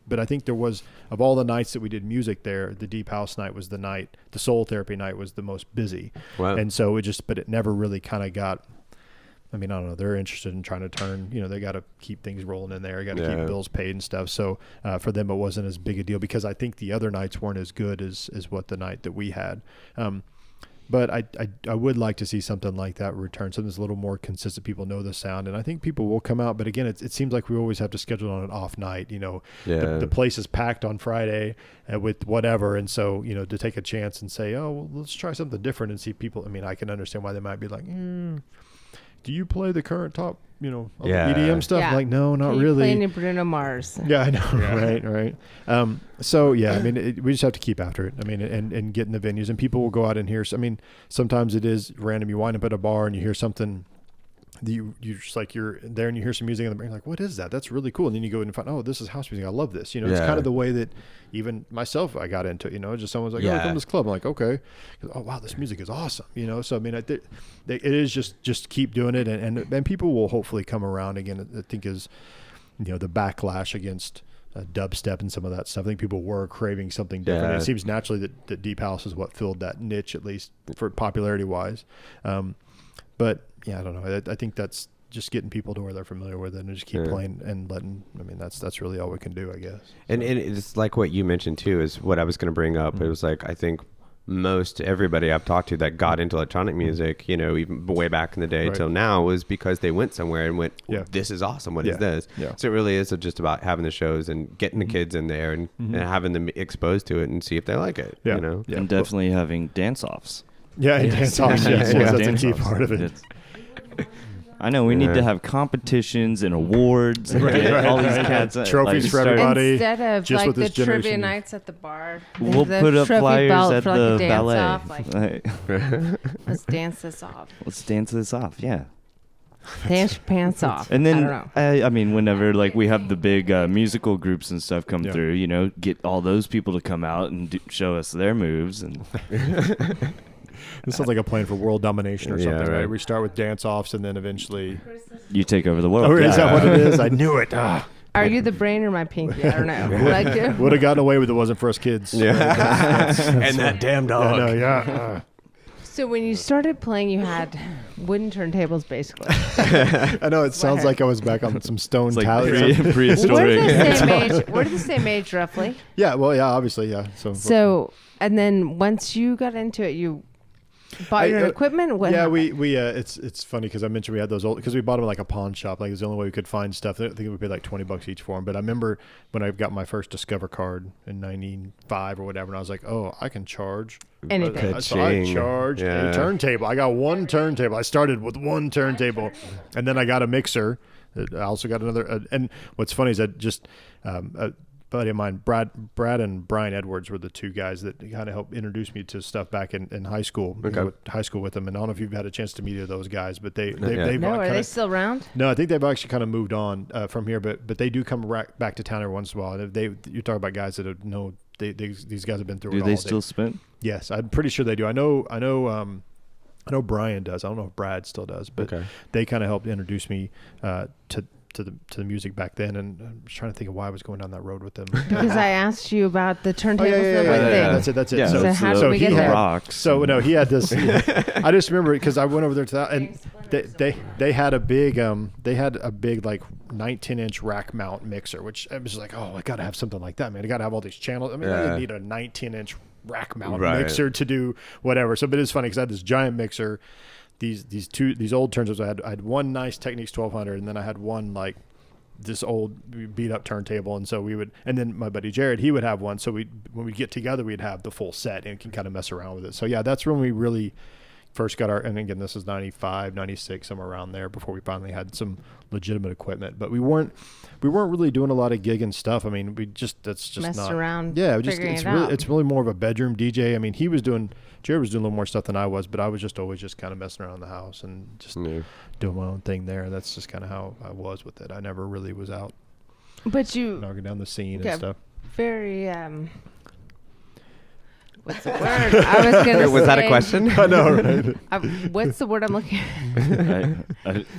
But I think there was, of all the nights that we did music there, the Deep House night was the Soul Therapy night was the most busy. Wow. And so but it never really kind of got, I mean, I don't know, they're interested in trying to turn, they got to keep things rolling in there. Got to keep bills paid and stuff. So for them, it wasn't as big a deal because I think the other nights weren't as good as what the night that we had. But I would like to see something like that return, something that's a little more consistent. People know the sound, and I think people will come out. But again, it seems like we always have to schedule on an off night. The place is packed on Friday with whatever, and so to take a chance and say, oh, well, let's try something different and see people. I mean, I can understand why they might be like, do you play the current top, EDM stuff? Yeah. Like, no, not really. Playing Bruno Mars. Yeah, I know. Yeah. Right. So yeah, I mean, we just have to keep after it. I mean, and get in the venues, and people will go out and hear. I mean, sometimes it is random. You wind up at a bar and you hear something. You just like you're there and you hear some music and you're like, what is that? That's really cool. And then you go in and find, oh, this is house music. I love this. It's kind of the way that even myself, I got into it, just someone's like, oh, come to this club. I'm like, okay. Oh, wow, this music is awesome. So, I mean, it is just keep doing it. And people will hopefully come around again. I think is, the backlash against dubstep and some of that stuff. I think people were craving something different. Yeah. It seems naturally that Deep House is what filled that niche, at least for popularity wise. But yeah, I don't know. I think that's just getting people to where they're familiar with it and just keep playing and letting. I mean, that's really all we can do, I guess. And it's like what you mentioned too is what I was going to bring up. It was like I think most everybody I've talked to that got into electronic music, even way back in the day till now, was because they went somewhere and went, "This is awesome. What is this?" Yeah. So it really is just about having the shows and getting the kids in there and having them exposed to it and see if they like it. Yeah. And definitely having dance-offs. Yeah, and dance-offs. Yes, that's a key part of it. I know we need to have competitions and awards and get all these cats trophies for everybody. Instead of just like the trivia nights at the bar, we'll put up flyers at the ballet. Off, let's dance this off. Let's dance this off. Yeah. Dance your pants off. And then I mean, whenever like we have the big musical groups and stuff come through, get all those people to come out and show us their moves and. This sounds like a plan for world domination or something, right? We start with dance-offs and then eventually... You take over the world. Oh, is that what it is? I knew it. Are you the brain or my pinky? I don't know. Would have gotten away with it wasn't for us kids. Yeah. That's and that damn dog. So when you started playing, you had wooden turntables, basically. I know, it sounds like I was back on some stone towers. Prehistoric. We're the same age, roughly. Yeah, well, yeah, obviously, yeah. So, and then once you got into it, Bought your equipment? What yeah, happened? we it's funny because I mentioned we had those old, because we bought them at like a pawn shop. Like, it's the only way we could find stuff. I think we paid like $20 each for them. But I remember when I got my first Discover card in '95 or whatever, and I was like, oh, I can charge Anything. So I charged a turntable. I got one turntable. I started with one turntable, and then I got a mixer. I also got another. And what's funny is that just a buddy of mine, Brad and Brian Edwards, were the two guys that kind of helped introduce me to stuff back in high school. High school with them, and I don't know if you've had a chance to meet either of those guys, but they've are they still around? No, I think they've actually kind of moved on from here, but they do come back to town every once in a while. And you talk about guys that have these guys have been through. Do it all. they still spin? Yes, I'm pretty sure they do. I know Brian does. I don't know if Brad still does, but they kind of helped introduce me to the music back then, and I'm just trying to think of why I was going down that road with them. Because I asked you about the turntables. That's it. Yeah, so he had rocks. So no, he had this. I just remember it because I went over there to that, and they had a big like 19-inch rack mount mixer, which I was like, oh, I gotta have something like that, man. I gotta have all these channels. I mean, I didn't need a 19-inch rack mount mixer to do whatever. So, but it's funny because I had this giant mixer. These old turntables I had one nice Technics 1200, and then I had one like this old beat up turntable, and so and then my buddy Jared, he would have one. So when we get together, we'd have the full set and can kind of mess around with it. So yeah, that's when we really first got and again, this is 95, 96, somewhere around there, before we finally had some legitimate equipment. But we weren't really doing a lot of gigging stuff. I mean, that's just messed not around. Yeah, it's really more of a bedroom DJ. I mean, Jared was doing a little more stuff than I was, but I was just always just kind of messing around the house and just doing my own thing there. That's just kind of how I was with it. I never really was out. But you knocking down the scene and stuff. Very what's the word? I was gonna. Was that a question? I know, right? What's the word I'm looking at?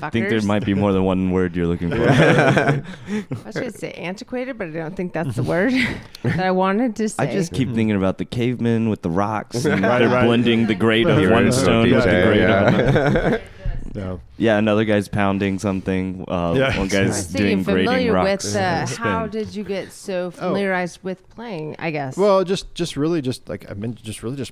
I think there might be more than one word you're looking for. I should say antiquated, but I don't think that's the word that I wanted to say. I just keep thinking about the cavemen with the rocks. And they're blending the grate of one stone with the grate of another. No. Yeah, another guy's pounding something. One guy's doing grading rocks. With how did you get so familiarized with playing? I guess. Well, just really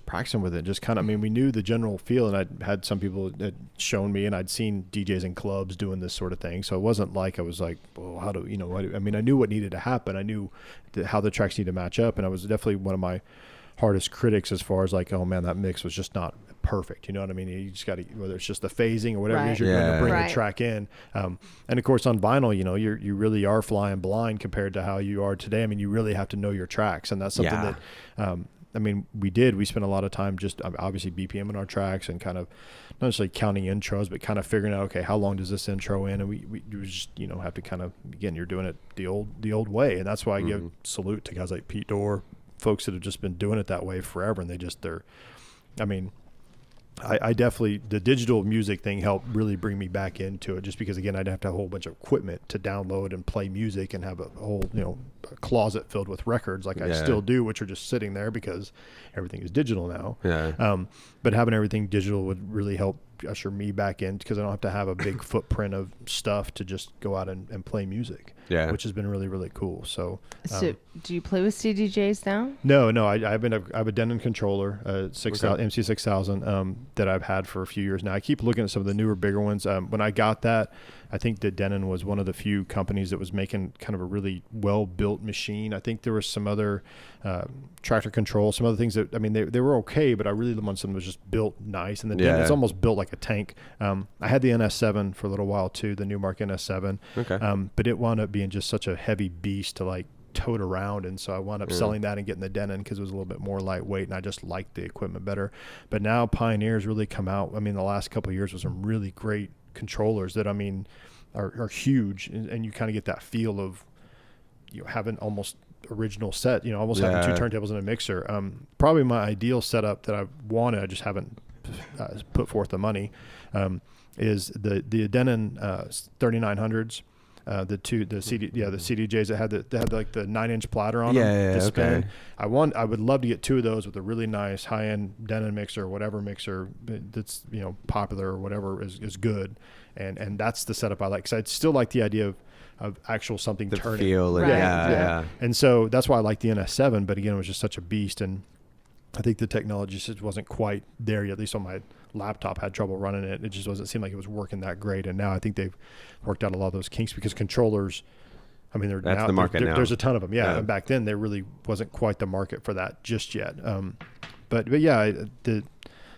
practicing with it. Just kind of. I mean, we knew the general feel, and I'd had some people that shown me, and I'd seen DJs in clubs doing this sort of thing. So it wasn't like I was like, well, how do you know? I mean, I knew what needed to happen. I knew how the tracks need to match up, and I was definitely one of my hardest critics as far as like, oh man, that mix was just not perfect. You know what I mean? You just got to, whether it's just the phasing or whatever it is you're going to bring the track in. And of course on vinyl, you know, you really are flying blind compared to how you are today. I mean, you really have to know your tracks, and that's something that, I mean, we spent a lot of time just obviously BPMing our tracks and kind of not necessarily counting intros, but kind of figuring out, okay, how long does this intro in? And we just, you know, have to kind of, again, you're doing it the old way. And that's why I give salute to guys like Pete Dorr, folks that have just been doing it that way forever. And I definitely, the digital music thing helped really bring me back into it, just because, again, I'd have to have a whole bunch of equipment to download and play music and have a whole, you know, a closet filled with records like I still do, which are just sitting there because everything is digital now. Yeah. But having everything digital would really help usher me back in, because I don't have to have a big footprint of stuff to just go out and play music. Yeah. Which has been really, really cool. So do you play with CDJs now? No. I have a Denon controller, MC6000, that I've had for a few years now. I keep looking at some of the newer, bigger ones. When I got that, I think that Denon was one of the few companies that was making kind of a really well-built machine. I think there was some other tractor control, some other things that, I mean, they were okay, but I really wanted something that was just built nice. And the Denon, it's almost built like a tank. I had the NS7 for a little while too, the Newmark NS7. Okay. But it wound up being just such a heavy beast to like tote around, and so I wound up selling that and getting the Denon because it was a little bit more lightweight, and I just liked the equipment better. But now Pioneer's really come out. I mean, the last couple of years with some really great controllers that, I mean, are huge, and you kind of get that feel of, you know, having almost original set, you know, almost having two turntables and a mixer. Probably my ideal setup that I wanted, I just haven't put forth the money, is the Denon 3900s. The CDJs that had like the 9-inch platter on them to spin. I would love to get two of those with a really nice high-end Denon mixer, or whatever mixer that's, you know, popular or whatever is good, and that's the setup I like, because I'd still like the idea of actual something the turning. Feel, and so that's why I like the NS7. But again, it was just such a beast, and I think the technology just wasn't quite there yet. At least on my laptop, had trouble running it. It just wasn't seem like it was working that great. And now I think they've worked out a lot of those kinks, because controllers, I mean, that's the market now. There's a ton of them. Yeah. And back then there really wasn't quite the market for that just yet. But yeah,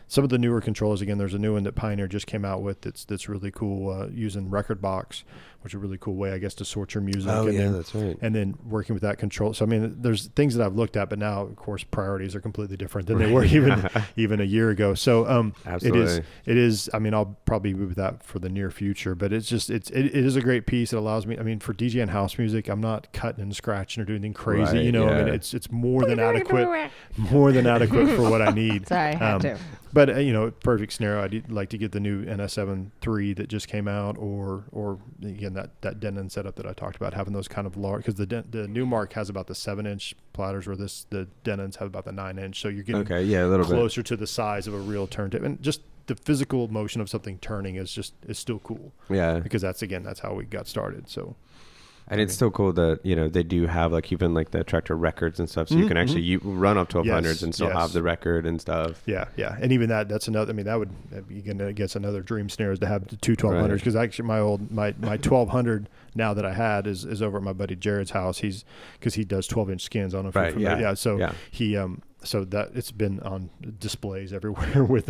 some of the newer controllers, again, there's a new one that Pioneer just came out with that's really cool, using Rekordbox, which is a really cool way, I guess, to sort your music. Oh, and yeah, then, that's right. And then working with that control. So, I mean, there's things that I've looked at, but now, of course, priorities are completely different than they were even a year ago. So Absolutely. it is, I mean, I'll probably move that for the near future, but it's just, it is a great piece. It allows me, I mean, for DJing house music, I'm not cutting and scratching or doing anything crazy, Right, you know, yeah. I mean, it's more than adequate for what I need. Sorry, I had to. But, you know, perfect scenario, I'd like to get the new NS7 III that just came out, or again, that Denon setup that I talked about, having those kind of large, because the new Mark has about the 7-inch platters, where the Denons have about the 9-inch. So you're getting a little closer to the size of a real turntable. And just the physical motion of something turning is still cool. Yeah. Because that's how we got started. So. And it's still cool that, you know, they do have like even like the Tractor records and stuff. So you can actually run up 1200s and still have the record and stuff. Yeah. Yeah. And even that's another, I mean, that would, I guess, another dream scenario is to have the two 1200s. Because actually my 1200 now that I had is over at my buddy Jared's house. Because he does 12-inch skins. I don't know if you're familiar. Yeah. So he, so that it's been on displays everywhere with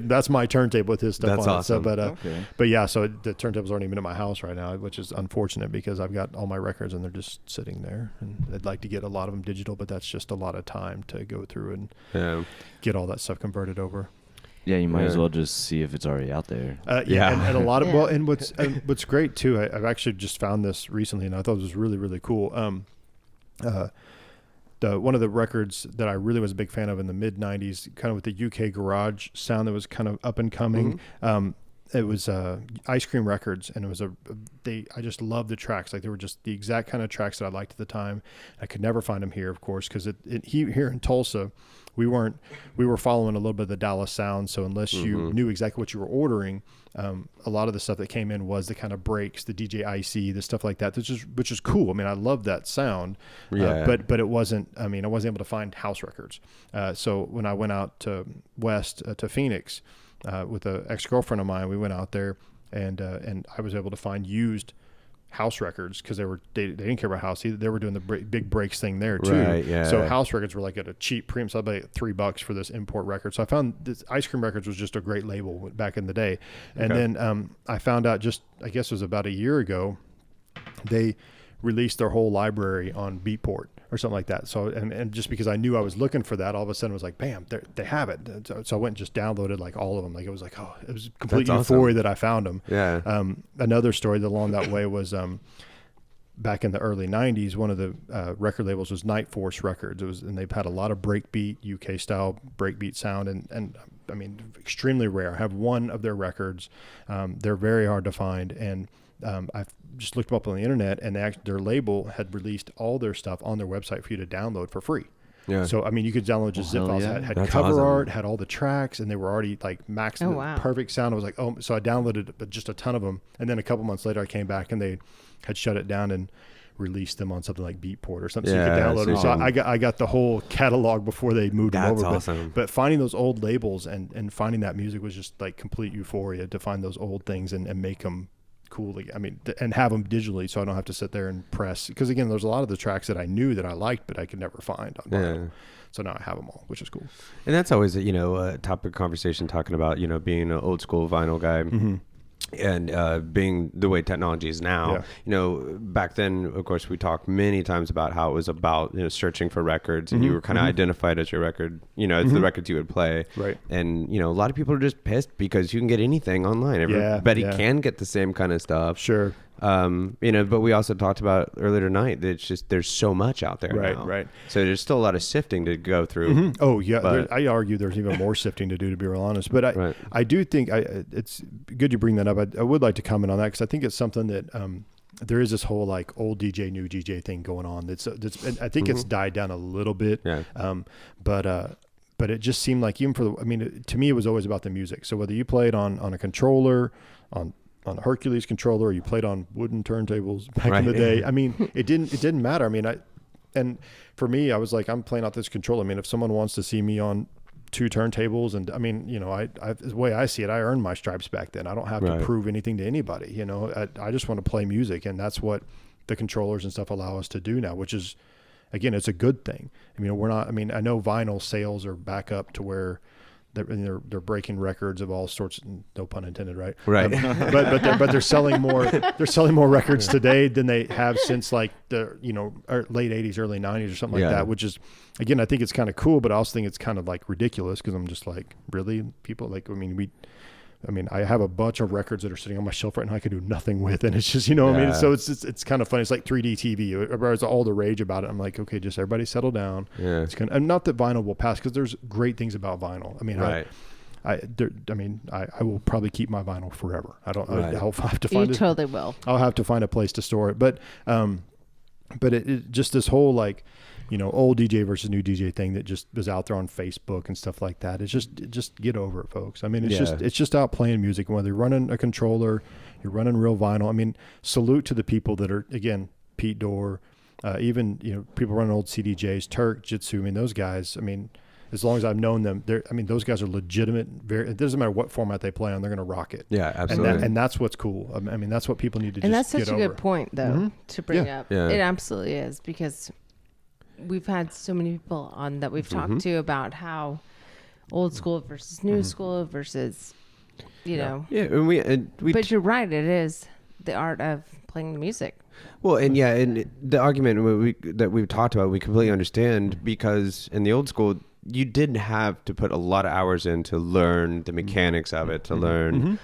that's my turntable with his stuff that's on awesome. it. So, but yeah, so the turntables aren't even at my house right now, which is unfortunate, because I've got all my records and they're just sitting there, and I'd like to get a lot of them digital, but that's just a lot of time to go through and get all that stuff converted over. Yeah, you might as well just see if it's already out there. And a lot of and what's great too, I've actually just found this recently, and I thought it was really, really cool. One of the records that I really was a big fan of in the mid 90s, kind of with the UK garage sound that was kind of up and coming. It was Ice Cream Records, and it was I just loved the tracks. Like, they were just the exact kind of tracks that I liked at the time. I could never find them here, of course, because here in Tulsa, we were following a little bit of the Dallas sound. So unless you knew exactly what you were ordering, a lot of the stuff that came in was the kind of breaks, the DJ IC, the stuff like that, which is cool. I mean, I love that sound, but it wasn't, I mean, I wasn't able to find house records. So when I went out to West, to Phoenix, with an ex-girlfriend of mine, we went out there, and I was able to find used house records, because they didn't care about house either. They were doing the big breaks thing there too. Right, yeah. So house records were like at a cheap premium. So I'd pay $3 for this import record. So I found this Ice Cream Records was just a great label back in the day. And then I found out I guess it was about a year ago, they released their whole library on Beatport or something like that. So, and just because I knew I was looking for that, all of a sudden it was like, bam, they have it. So I went and just downloaded like all of them. Like, it was like, it was complete euphoria that I found them. Yeah. Another story along that way was, back in the early 90s, one of the record labels was Night Force Records. And they've had a lot of breakbeat, UK style breakbeat sound, and I mean, extremely rare. I have one of their records. They're very hard to find, and I've just looked them up on the internet, and their label had released all their stuff on their website for you to download for free. Yeah. So, I mean, you could download just zip files. Had cover art, had all the tracks, and they were already like maxed perfect sound. I was like, so I downloaded just a ton of them. And then a couple months later, I came back and they had shut it down and released them on something like Beatport or something. So you could download them. So I got the whole catalog before they moved them over. That's awesome. But finding those old labels and finding that music was just like complete euphoria, to find those old things and make them cool. I mean, and have them digitally, so I don't have to sit there and press, because again, there's a lot of the tracks that I knew that I liked, but I could never find on vinyl. So now I have them all, which is cool. And that's always a topic of conversation, talking about being an old school vinyl guy. And being the way technology is now, back then, of course, we talked many times about how it was about searching for records, and you were kind of identified as your record. It's the records you would play, right? And a lot of people are just pissed because you can get anything online. Everybody can get the same kind of stuff. Sure. But we also talked about earlier tonight that it's just there's so much out there now. Right. So there's still a lot of sifting to go through. Oh yeah, I argue there's even more sifting to do, to be real honest. But I do think it's good you bring that up. I would like to comment on that, because I think it's something that there is this whole like old DJ, new DJ thing going on. That's I think it's died down a little bit. Yeah. But it just seemed like, even to me, it was always about the music. So whether you played on a controller, on a Hercules controller, or you played on wooden turntables back in the day. I mean, it didn't matter. I mean, and for me, I was like, I'm playing out this control. I mean, if someone wants to see me on 2 turntables, and I mean, you know, I the way I see it, I earned my stripes back then. I don't have to prove anything to anybody. You know, I just want to play music, and that's what the controllers and stuff allow us to do now, which is, again, it's a good thing. I mean, we're not. I mean, I know vinyl sales are back up to where they're breaking records of all sorts. No pun intended, right? Right. But they're selling more. They're selling more records today than they have since like the late '80s, early '90s, or something like that. Which is, again, I think it's kind of cool, but I also think it's kind of like ridiculous because I'm just like, really, people like. I mean, I have a bunch of records that are sitting on my shelf right now I could do nothing with, and it's just, you know what I mean? So it's kind of funny. It's like 3D TV. It's all the rage about it. I'm like, okay, just everybody settle down. Yeah. It's gonna, and not that vinyl will pass, because there's great things about vinyl. I mean, I will probably keep my vinyl forever. I'll have to find it. You totally will. I'll have to find a place to store it. But it just this whole like, you know, old DJ versus new DJ thing that just is out there on Facebook and stuff like that. It's just get over it, folks. I mean, it's just out playing music. Whether you're running a controller, you're running real vinyl. I mean, salute to the people that are, again, Pete Dorr, even, you know, people running old CDJs, Turk, Jitsu. I mean, those guys, I mean, as long as I've known them, those guys are legitimate. It doesn't matter what format they play on, they're going to rock it. Yeah, absolutely. And that's what's cool. I mean, that's what people need to and just get over. And that's such a good point, though, to bring up. Yeah. It absolutely is, because we've had so many people on that we've talked to about how old school versus new school versus, you know. Yeah, and we. But you're right. It is the art of playing the music. Well, and the argument that we've talked about, we completely understand, because in the old school, you didn't have to put a lot of hours in to learn the mechanics of it, to learn,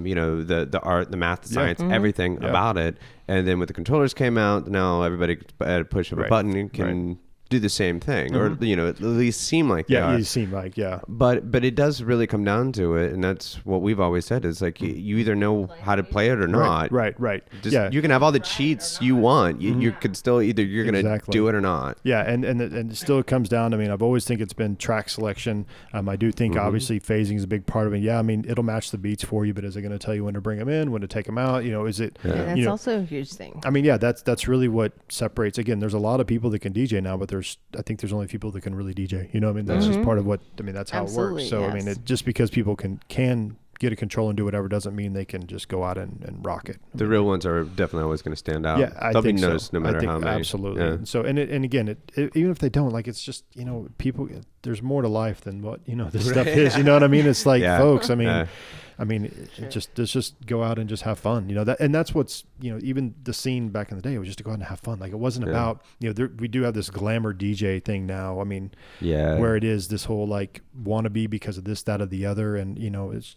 you know, the art, the math, the science, everything about it. And then when the controllers came out, now everybody at a push of a button can do the same thing, or, you know, at least seem like you seem like, But it does really come down to it, and that's what we've always said, is like you either know how to play it or not. Right. You can have all the cheats you want. You could still you're gonna do it or not. Yeah, and it still comes down. I mean, I've always think it's been track selection. I do think obviously phasing is a big part of it. Yeah, I mean, it'll match the beats for you, but is it going to tell you when to bring them in, when to take them out? You know, is it? Yeah, that's also a huge thing. I mean, yeah, that's really what separates. Again, there's a lot of people that can DJ now, but I think there's only people that can really DJ. You know what I mean? That's just part of what, I mean, that's how it works. So, I mean, just because people can get a control and do whatever doesn't mean they can just go out and rock it. The real ones are definitely always going to stand out. Yeah, they'll be noticed no matter how many. Absolutely. Yeah. So, and again, even if they don't, like, it's just, you know, people, there's more to life than what, you know, this stuff is. You know what I mean? It's like, folks, I mean, just go out and just have fun, you know, and that's what's, you know, even the scene back in the day, it was just to go out and have fun. Like, it wasn't about, you know, we do have this glamour DJ thing now. I mean, where it is this whole like wannabe because of this, that, or the other. And, you know, it's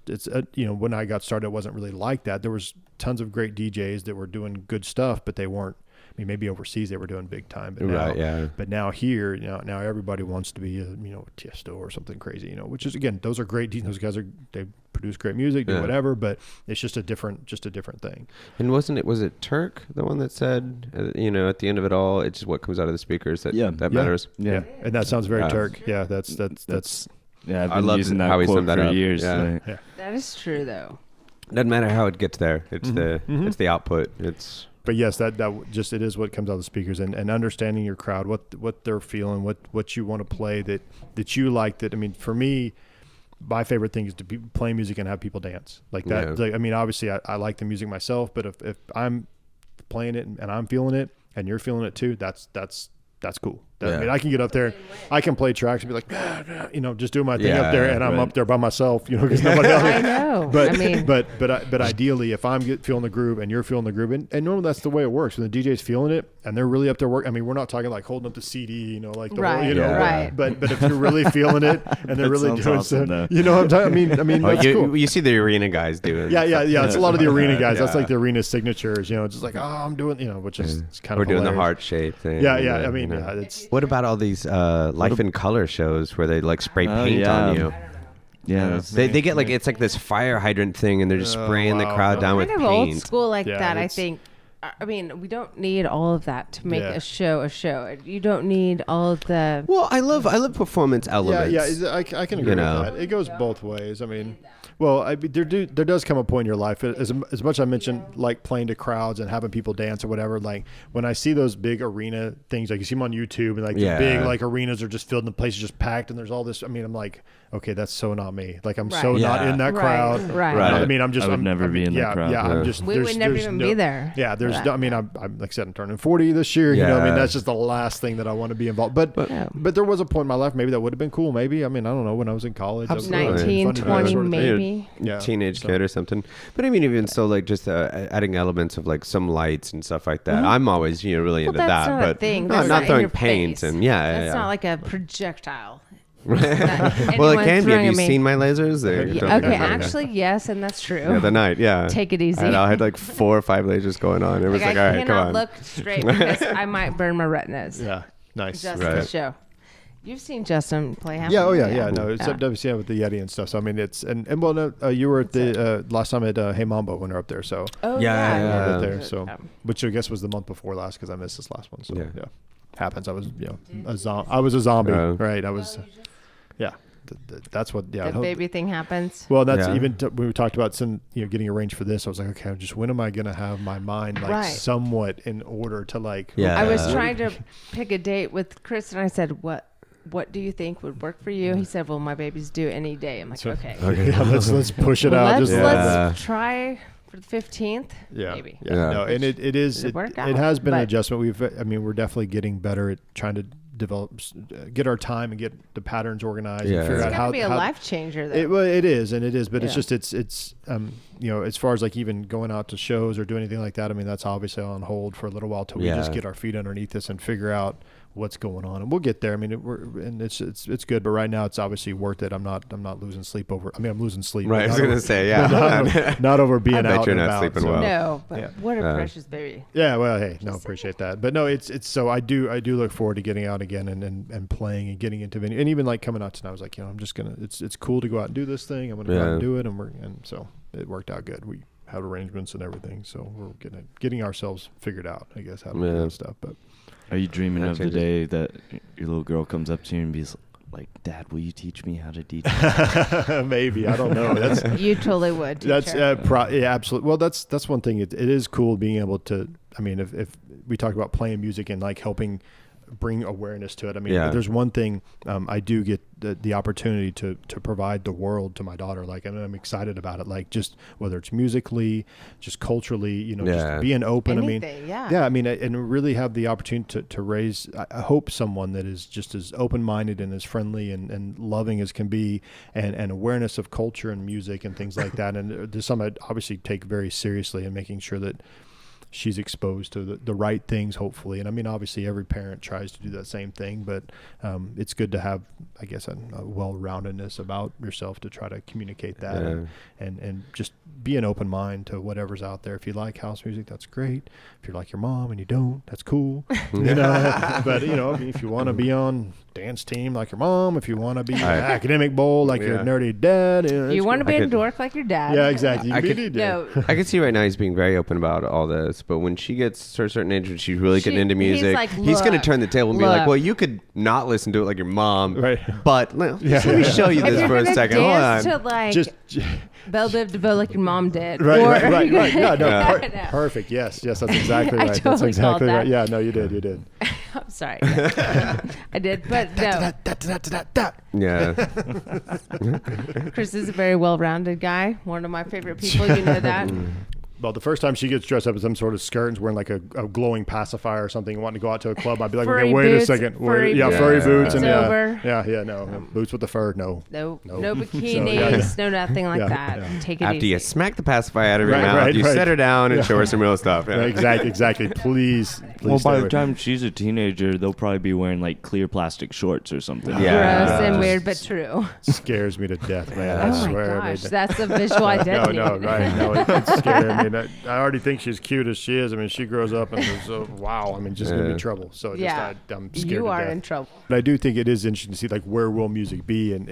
you know, when I got started, it wasn't really like that. There was tons of great DJs that were doing good stuff, but they weren't, I mean, maybe overseas they were doing big time, but now here, you know, now everybody wants to be a, you know, Tiesto or something crazy, you know, which is, again, those are great. Those guys they produce great music, do whatever, but it's just a different thing. And was it Turk, the one that said, you know, at the end of it all, it's just what comes out of the speakers that matters. Yeah. And that sounds very Turk. Yeah. That's yeah. I've been using that quote for years. Yeah. That is true, though. Doesn't matter how it gets there. It's it's the output. But yes, that just, it is what comes out of the speakers, and understanding your crowd, what they're feeling, what you want to play that you like. That, I mean, for me, my favorite thing is to play music and have people dance like that. Yeah. Like, I mean, obviously I like the music myself, but if I'm playing it and I'm feeling it and you're feeling it too, that's cool. I mean, I can get up there, I can play tracks and be like, you know, just do my thing up there, and I'm up there by myself, you know, because nobody else. I know. But ideally, if I'm feeling the groove and you're feeling the groove, and normally that's the way it works. When the DJ's feeling it and they're really up there working. I mean, we're not talking like holding up the CD, you know, like the whole, you know. Right. But if you're really feeling it and they're really doing stuff, you know what I'm talking. I mean, that's cool. You see the arena guys doing. Yeah. It's a lot of the arena guys. That's like the arena signatures, you know. It's just like, I'm doing, you know, which is kind of. We're doing the heart shape thing. Yeah. I mean, it's. What about all these Life in Color shows where they like spray paint on you? Yeah, they get like, it's like this fire hydrant thing, and they're just spraying the crowd down with paint. Kind of old school like that, I think. I mean, we don't need all of that to make a show a show. You don't need all of the. Well, I love performance elements. Yeah, I can agree with that. It goes both ways. I mean, well, there does come a point in your life, as much as I mentioned, like playing to crowds and having people dance or whatever, like when I see those big arena things, like you see them on YouTube, and like the big like arenas are just filled and the place is just packed and there's all this, I mean, I'm like, okay, that's so not me. Like I'm so not in that crowd. Right. I mean, I would never be in that crowd. Yeah, I'm just. We would never even be there. Yeah, I mean, I'm like I said, I'm turning 40 this year. You know, I mean, that's just the last thing that I want to be involved. But there was a point in my life maybe that would have been cool. Maybe, I mean, I don't know, when I was in college, 19, 20, maybe. Teenage kid or something. But I mean, even so, like just adding elements of like some lights and stuff like that. I'm always really into that's that. Not but a thing. not throwing paint and that's not like a projectile. Well, it can be. Have you seen my lasers? Okay, actually, yes, and that's true. The other night, Take it easy. I had like 4 or 5 lasers going on. It was like, all right, come on. I cannot look straight because I might burn my retinas. Yeah, nice. Just the show. You've seen Justin play half. Yeah, no, it's at WCM with the Yeti and stuff. So I mean, it's and well, no, you were at the last time at Hey Mambo when we were up there. So yeah. Up there. So which I guess was the month before last because I missed this last one. So yeah, happens. I was I was a zombie, right? I was, that's what. Yeah, the baby thing happens. Well, that's even when we talked about some getting arranged for this. I was like, okay, just when am I gonna have my mind like somewhat in order to like? Yeah, I was trying to pick a date with Chris, and I said, What do you think would work for you? He said, well, my baby's due any day. I'm like, okay. Let's push it out. Let's try for the 15th. Yeah. Maybe. Yeah. No, and it has been an adjustment. We're definitely getting better at trying to get our time and get the patterns organized and figure out how to be a life changer though. It is, but it's just it's as far as like even going out to shows or doing anything like that, I mean, that's obviously on hold for a little while till we just get our feet underneath us and figure out what's going on, and we'll get there. I mean, it's good, but right now it's obviously worth it. I'm not losing sleep over. I mean, I'm losing sleep. Right, I was gonna say, not over being out. I bet you're not sleeping well. No, but what a precious baby. Yeah, well, hey, no, appreciate that. But no, it's so I do look forward to getting out again and playing and getting into venue, and even like coming out tonight. I was like, I'm just gonna. It's cool to go out and do this thing. I'm gonna go out and do it, and so it worked out good. We have arrangements and everything, so we're getting ourselves figured out. I guess how to do that stuff, but. Are you dreaming of the day that your little girl comes up to you and be like, Dad, will you teach me how to DJ? Maybe, I don't know. You totally would. That's absolutely. Well, that's one thing. It is cool being able to. I mean, if we talk about playing music and like helping bring awareness to it. I mean, there's one thing I do get the opportunity to provide the world to my daughter. Like, and I'm excited about it. Like, just whether it's musically, just culturally, just being open. Anything, I mean, and really have the opportunity to raise, I hope, someone that is just as open-minded and as friendly and loving as can be, and awareness of culture and music and things like that. And there's some I obviously take very seriously in making sure that she's exposed to the right things, hopefully. And I mean, obviously every parent tries to do that same thing, but it's good to have, I guess, a well-roundedness about yourself to try to communicate that and just be an open mind to whatever's out there. If you like house music, that's great. If you're like your mom and you don't, that's cool. But I mean, if you want to be on dance team like your mom, if you want to be an academic bowl like your nerdy dad, you want to be a dork like your dad. Yeah, exactly. I can see right now he's being very open about all this, but when she gets to a certain age and she's really getting into music, he's going to turn the table and be like, well, you could not listen to it like your mom, right? But let me show you this for a second. Hold on. To like Belle Biv DeVoe like your mom did. Right. Yeah, no, perfect. Yes, that's exactly right. Totally that's exactly right. Yeah, no, you did. I'm sorry. I did, but no. Yeah. Chris is a very well-rounded guy. One of my favorite people. You know that. Well, the first time she gets dressed up in some sort of skirt and is wearing like a glowing pacifier or something, wanting to go out to a club, I'd be like, okay, wait a second. Furry boots. And no. Boots with the fur, no. No bikinis, no nothing like that. Take it After easy. you smack the pacifier out of her mouth, you set her down and show her some real stuff. Yeah. Exactly. Please. Well, by the time she's a teenager, they'll probably be wearing like clear plastic shorts or something. Yeah. Gross and weird, but true. Scares me to death, man. I swear. My gosh, that's a visual identity. No, it's scary. I mean, I already think she's cute as she is. I mean, she grows up and there's wow. I mean, just gonna be trouble. So I'm scared. You are in trouble. But I do think it is interesting to see like where will music be, and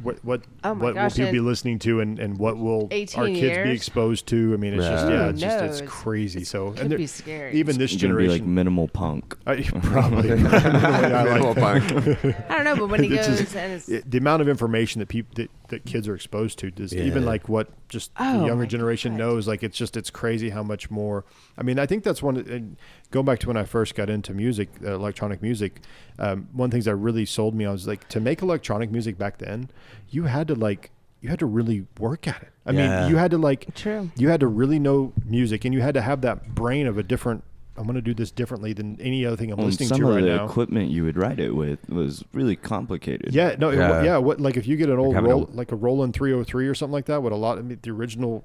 what Oh my will gosh, people be and listening to, and what will 18 our kids years? be exposed to? I mean, it's just Who it's knows? crazy. So Could and there, be scary. even this It's gonna be generation, like minimal punk. probably. I like that. I don't know, but when he It's goes just- and it's the amount of information that people that kids are exposed to, does even like what just Oh, the younger my generation God. knows, like it's crazy how much more. I mean, I think that's one. And going back to when I first got into music, electronic music, one of the things that really sold me, I was like, to make electronic music back then, you had to really work at it. I mean, you had to True. you had to really know music, and you had to have that brain of a different. I'm going to do this differently than any other thing I'm listening some to of right the now. equipment you would write it with was really complicated. Yeah, no, what like if you get an old having like a Roland 303 or something like that, with the original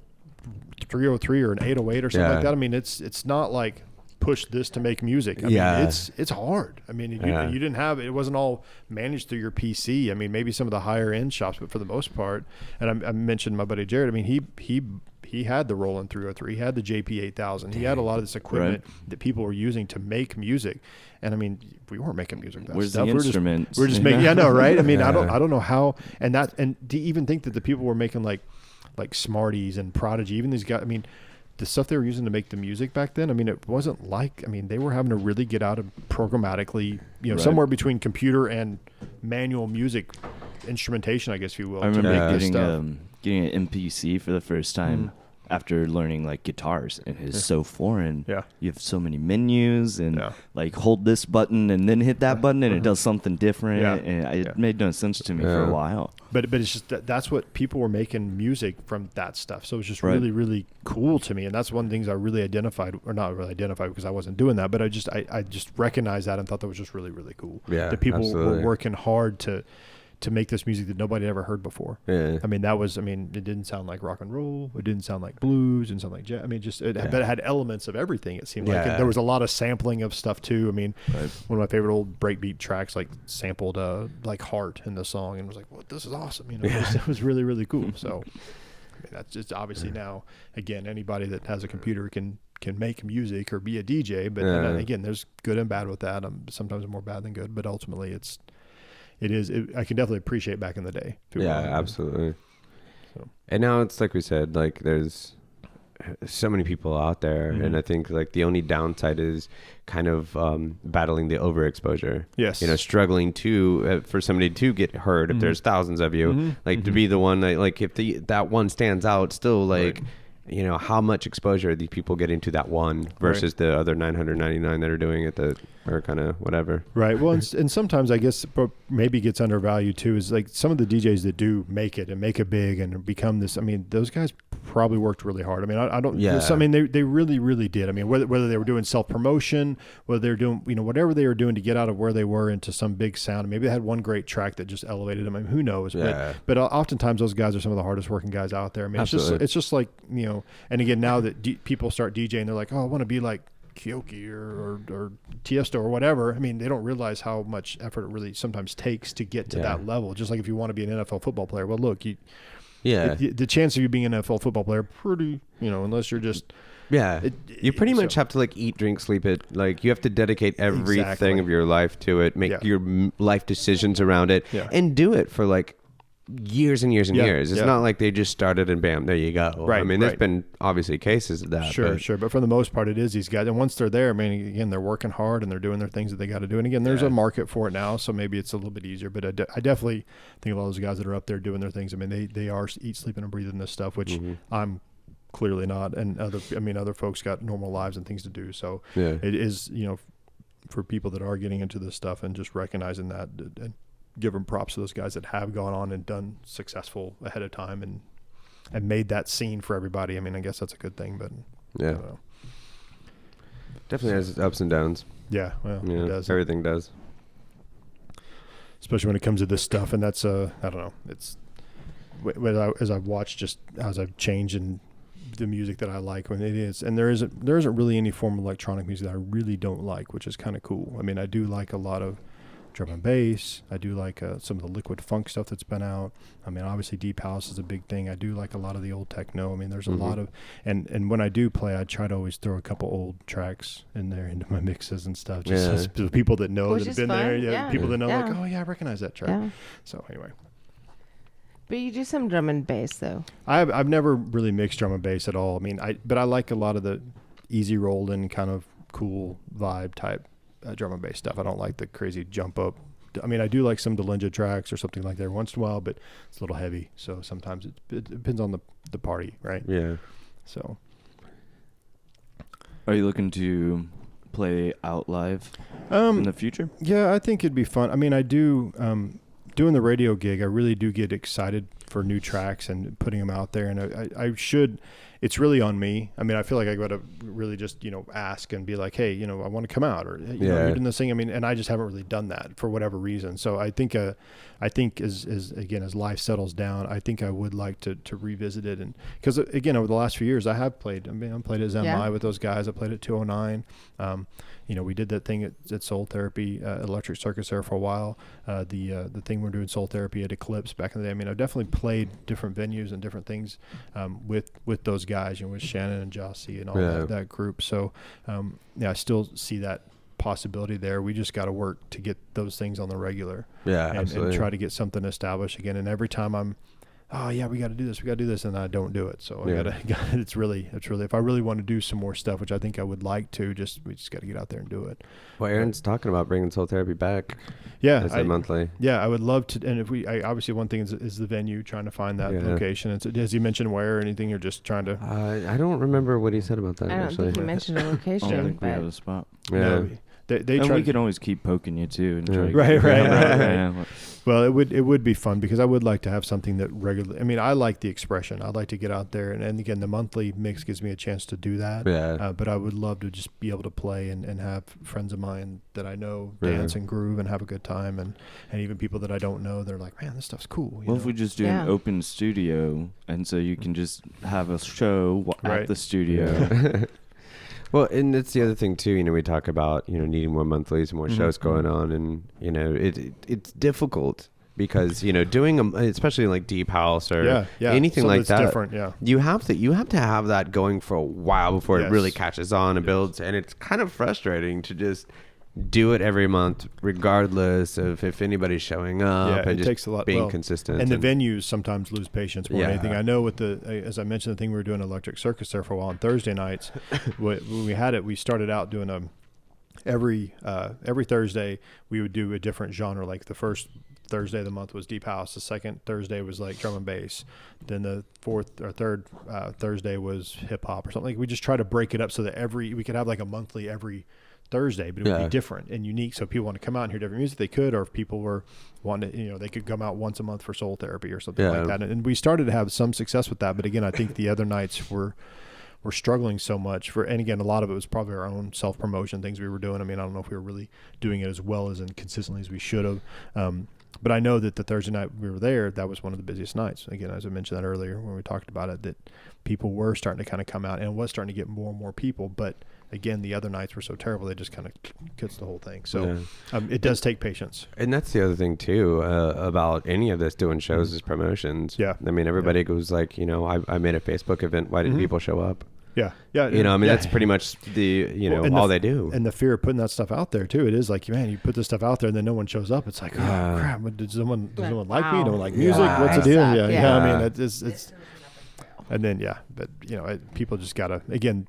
303 or an 808 or something like that. I mean, it's not like push this to make music. I mean, it's hard. I mean, you didn't have it wasn't all managed through your PC. I mean, maybe some of the higher end shops, but for the most part, and I mentioned my buddy Jared. I mean, he had the Roland 303, he had the JP 8000, he had a lot of this equipment that people were using to make music. And I mean, we weren't making music. That Where's stuff. the instruments? We're just making. Yeah, no, right? I mean, I don't know how. And to even think that the people were making like Smarties and Prodigy, even these guys. I mean, the stuff they were using to make the music back then. I mean, it wasn't like. I mean, they were having to really get out of programmatically. Somewhere between computer and manual music instrumentation, I guess if you will. I remember getting getting an MPC for the first time after learning like guitars, and it's so foreign. Yeah. You have so many menus and like hold this button and then hit that button and it does something different. Yeah. And it made no sense to me for a while. But it's just that's what people were making music from, that stuff. So it was just really, really cool to me. And that's one of the things I really identified, or not really identified because I wasn't doing that, but I just recognized that and thought that was just really, really cool. Yeah, that people absolutely. were working hard to make this music that nobody had ever heard before. Yeah. I mean, it didn't sound like rock and roll. It didn't sound like blues. It didn't sound like jazz. I mean, but it had elements of everything, it seemed like. And there was a lot of sampling of stuff too. I mean, one of my favorite old breakbeat tracks like sampled like Heart in the song and was like, well, this is awesome. It was really, really cool. So I mean, that's just obviously now, again, anybody that has a computer can make music or be a DJ. But and again, there's good and bad with that. Sometimes more bad than good, but ultimately I can definitely appreciate back in the day. Absolutely. So. And now it's like we said, like there's so many people out there, and I think like the only downside is kind of battling the overexposure. Yes. Struggling to for somebody to get heard if there's thousands of you, like to be the one that, like if that one stands out, still like. How much exposure are these people getting to that one versus the other 999 that are doing it that are kind of whatever. Right. Well, and sometimes I guess maybe gets undervalued too is like some of the DJs that do make it and make it big and become this. I mean, those guys probably worked really hard. I mean, I don't. Yeah. I mean, they really, really did. I mean, whether they were doing self promotion, whether they're doing whatever they were doing to get out of where they were into some big sound. Maybe they had one great track that just elevated them. I mean, who knows? Yeah. But oftentimes those guys are some of the hardest working guys out there. I mean, it's just like And again, now that people start DJing, they're like, oh, I want to be like Kyoki or Tiesto or whatever. I mean, they don't realize how much effort it really sometimes takes to get to that level. Just like if you want to be an NFL football player, well, look, the chance of you being an NFL football player, pretty, unless you're just. Yeah, you pretty much have to like eat, drink, sleep it. Like you have to dedicate everything of your life to it, make your life decisions around it, and do it for like years and years and years. It's not like they just started and bam, there you go. Right. I mean, there's been obviously cases of that. Sure. But for the most part, it is these guys. And once they're there, I mean, again, they're working hard and they're doing their things that they got to do. And again, there's a market for it now, so maybe it's a little bit easier. But I definitely think a lot of those guys that are up there doing their things, I mean, they are eat, sleeping, and breathing this stuff, which I'm clearly not. And other folks got normal lives and things to do. So it is, for people that are getting into this stuff and just recognizing that and give them props to those guys that have gone on and done successful ahead of time and made that scene for everybody. I mean, I guess that's a good thing, but definitely has its ups and downs. Yeah, well, it does. Everything does. Especially when it comes to this stuff, and that's I don't know. It's as I've watched, just as I've changed in the music that I like when it is, and there isn't really any form of electronic music that I really don't like, which is kind of cool. I mean, I do like a lot of drum and bass. I do like some of the liquid funk stuff that's been out. I mean, obviously deep house is a big thing. I do like a lot of the old techno. I mean, there's a lot of, and when I do play, I try to always throw a couple old tracks in there into my mixes and stuff. Just the people that know that have been there. People that know like, oh yeah, I recognize that track. Yeah. So anyway. But you do some drum and bass though. I've never really mixed drum and bass at all. I mean, but I like a lot of the easy rolling kind of cool vibe type drum and bass stuff. I don't like the crazy jump up. I mean, I do like some Delinja tracks or something like that once in a while, but it's a little heavy. So sometimes it depends on the party, right? Yeah. So. Are you looking to play out live in the future? Yeah, I think it'd be fun. I mean, I do, doing the radio gig, I really do get excited for new tracks and putting them out there. And I should, it's really on me. I mean, I feel like I got to really just, ask and be like, hey, I want to come out, or, you know, you're doing this thing. I mean, and I just haven't really done that for whatever reason. So I think as life settles down, I think I would like to revisit it. And because again, over the last few years, I have played, I played at ZMI with those guys. I played at 209. We did that thing at Soul Therapy, Electric Circus there for a while. The thing we're doing Soul Therapy at Eclipse back in the day. I mean, I've definitely played different venues and different things with those guys, with Shannon and Jossie and all that group. So I still see that possibility there. We just got to work to get those things on the regular. And try to get something established again. And every time I'm, we got to do this, and I don't do it. So it's really, if I really want to do some more stuff, which I think I would like to, we just got to get out there and do it. Well, Aaron's talking about bringing Soul Therapy back. Yeah. As a monthly. Yeah, I would love to. And if obviously one thing is the venue, trying to find that location. And so, has he mentioned where or anything? You're just trying to. I don't remember what he said about that. I don't think he mentioned a location. I don't think we have a spot. Yeah. No, and we could always keep poking you too and try to right. Well, it would be fun because I would like to have something that regularly. I mean, I like the expression. I'd like to get out there, and again, the monthly mix gives me a chance to do that. Yeah. But I would love to just be able to play and have friends of mine that I know dance and groove and have a good time, and even people that I don't know, they're like, man, this stuff's cool. If we just do an open studio, and so you can just have a show at the studio. Well, and it's the other thing too. We talk about needing more monthlies, more shows going on, and it's difficult because doing them, especially like deep house or anything like that. Different, you have to have that going for a while before it really catches on and builds, and it's kind of frustrating to just do it every month, regardless of if anybody's showing up. It takes a lot. Being consistent, and the venues sometimes lose patience more than anything. I know with as I mentioned, the thing we were doing Electric Circus there for a while on Thursday nights. When we had it, we started out doing every Thursday we would do a different genre. Like the first Thursday of the month was deep house. The second Thursday was like drum and bass. Then the fourth or third Thursday was hip hop or something. Like we just try to break it up so that we could have like a monthly every Thursday, but it would be different and unique. So if people want to come out and hear different music, they could, or if people were wanting to, they could come out once a month for Soul Therapy or something like that. And we started to have some success with that. But again, I think the other nights were struggling so much and again, a lot of it was probably our own self-promotion things we were doing. I mean, I don't know if we were really doing it as well as and consistently as we should have. But I know that the Thursday night we were there, that was one of the busiest nights. Again, as I mentioned that earlier when we talked about it, that people were starting to kind of come out and it was starting to get more and more people. But again, the other nights were so terrible, they just kind of kits the whole thing. So it does take patience. And that's the other thing too about any of this doing shows is promotions. Yeah. I mean, everybody goes like, I made a Facebook event. Why didn't people show up? Yeah. Yeah. That's pretty much all they do. And the fear of putting that stuff out there too. It is like, man, you put this stuff out there and then no one shows up. It's like, oh crap. Does someone like me? Don't like music? What's the deal? I mean, it's and then, but people just gotta, again,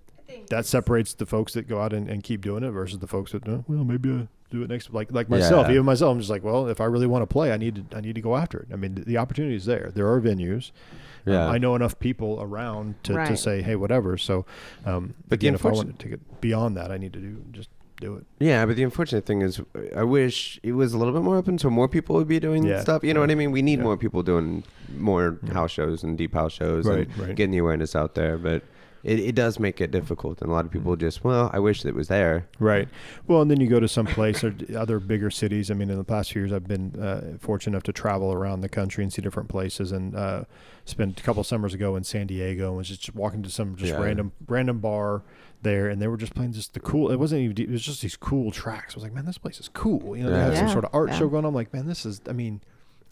that separates the folks that go out and keep doing it versus the folks that, maybe I'll do it next, like myself, even myself. I'm just like, well, if I really want to play, I need to go after it. I mean, the opportunity is there. There are venues. I know enough people around to say, hey, whatever. So, but again, if I want to take it beyond that, I need to do it. Yeah, but the unfortunate thing is, I wish it was a little bit more open so more people would be doing stuff. You know what I mean? We need more people doing more house shows and deep house shows and getting the awareness out there. But it does make it difficult, and a lot of people just, I wish it was there. Right. Well, and then you go to some place or other bigger cities. I mean, in the past few years, I've been fortunate enough to travel around the country and see different places, and spent a couple summers ago in San Diego and was just walking to some random bar there, and they were just playing just the cool. It wasn't even deep, it was just these cool tracks. I was like, man, this place is cool. They have some sort of art show going on. I'm like, man, this is. I mean,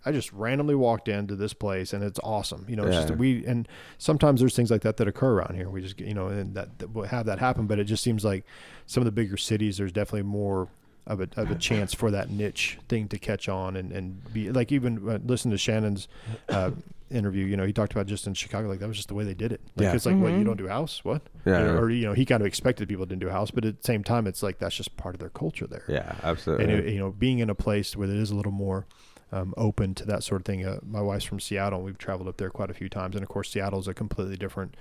I just randomly walked into this place and it's awesome. It's just and sometimes there's things like that occur around here. We just and that will have that happen, but it just seems like some of the bigger cities, there's definitely more a chance for that niche thing to catch on and be like, even listen to Shannon's interview, you know, he talked about just in Chicago, like that was just the way they did it. Like, it's like, what, you don't do house? What? Yeah. Or, you know, he kind of expected people didn't do house, but at the same time, it's like, that's just part of their culture there. Yeah, absolutely. And, you know, being in a place where it is a little more open to that sort of thing. My wife's from Seattle. We've traveled up there quite a few times. And of course, Seattle is a completely different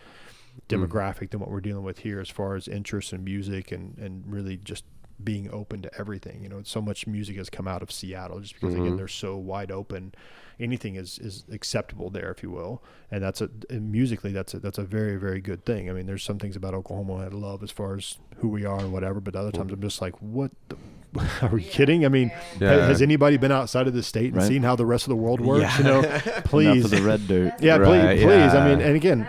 demographic than what we're dealing with here as far as interest in music and really just being open to everything. You know, so much music has come out of Seattle just because again, they're so wide open. Anything is acceptable there, if you will. And musically, that's a very, very good thing. I mean, there's some things about Oklahoma I love as far as who we are and whatever, but other times I'm just like, what are we kidding? I mean, has anybody been outside of the state and seen how the rest of the world works? You know, please. Enough of the red dirt. Yeah, Right, please. yeah. I mean, and again,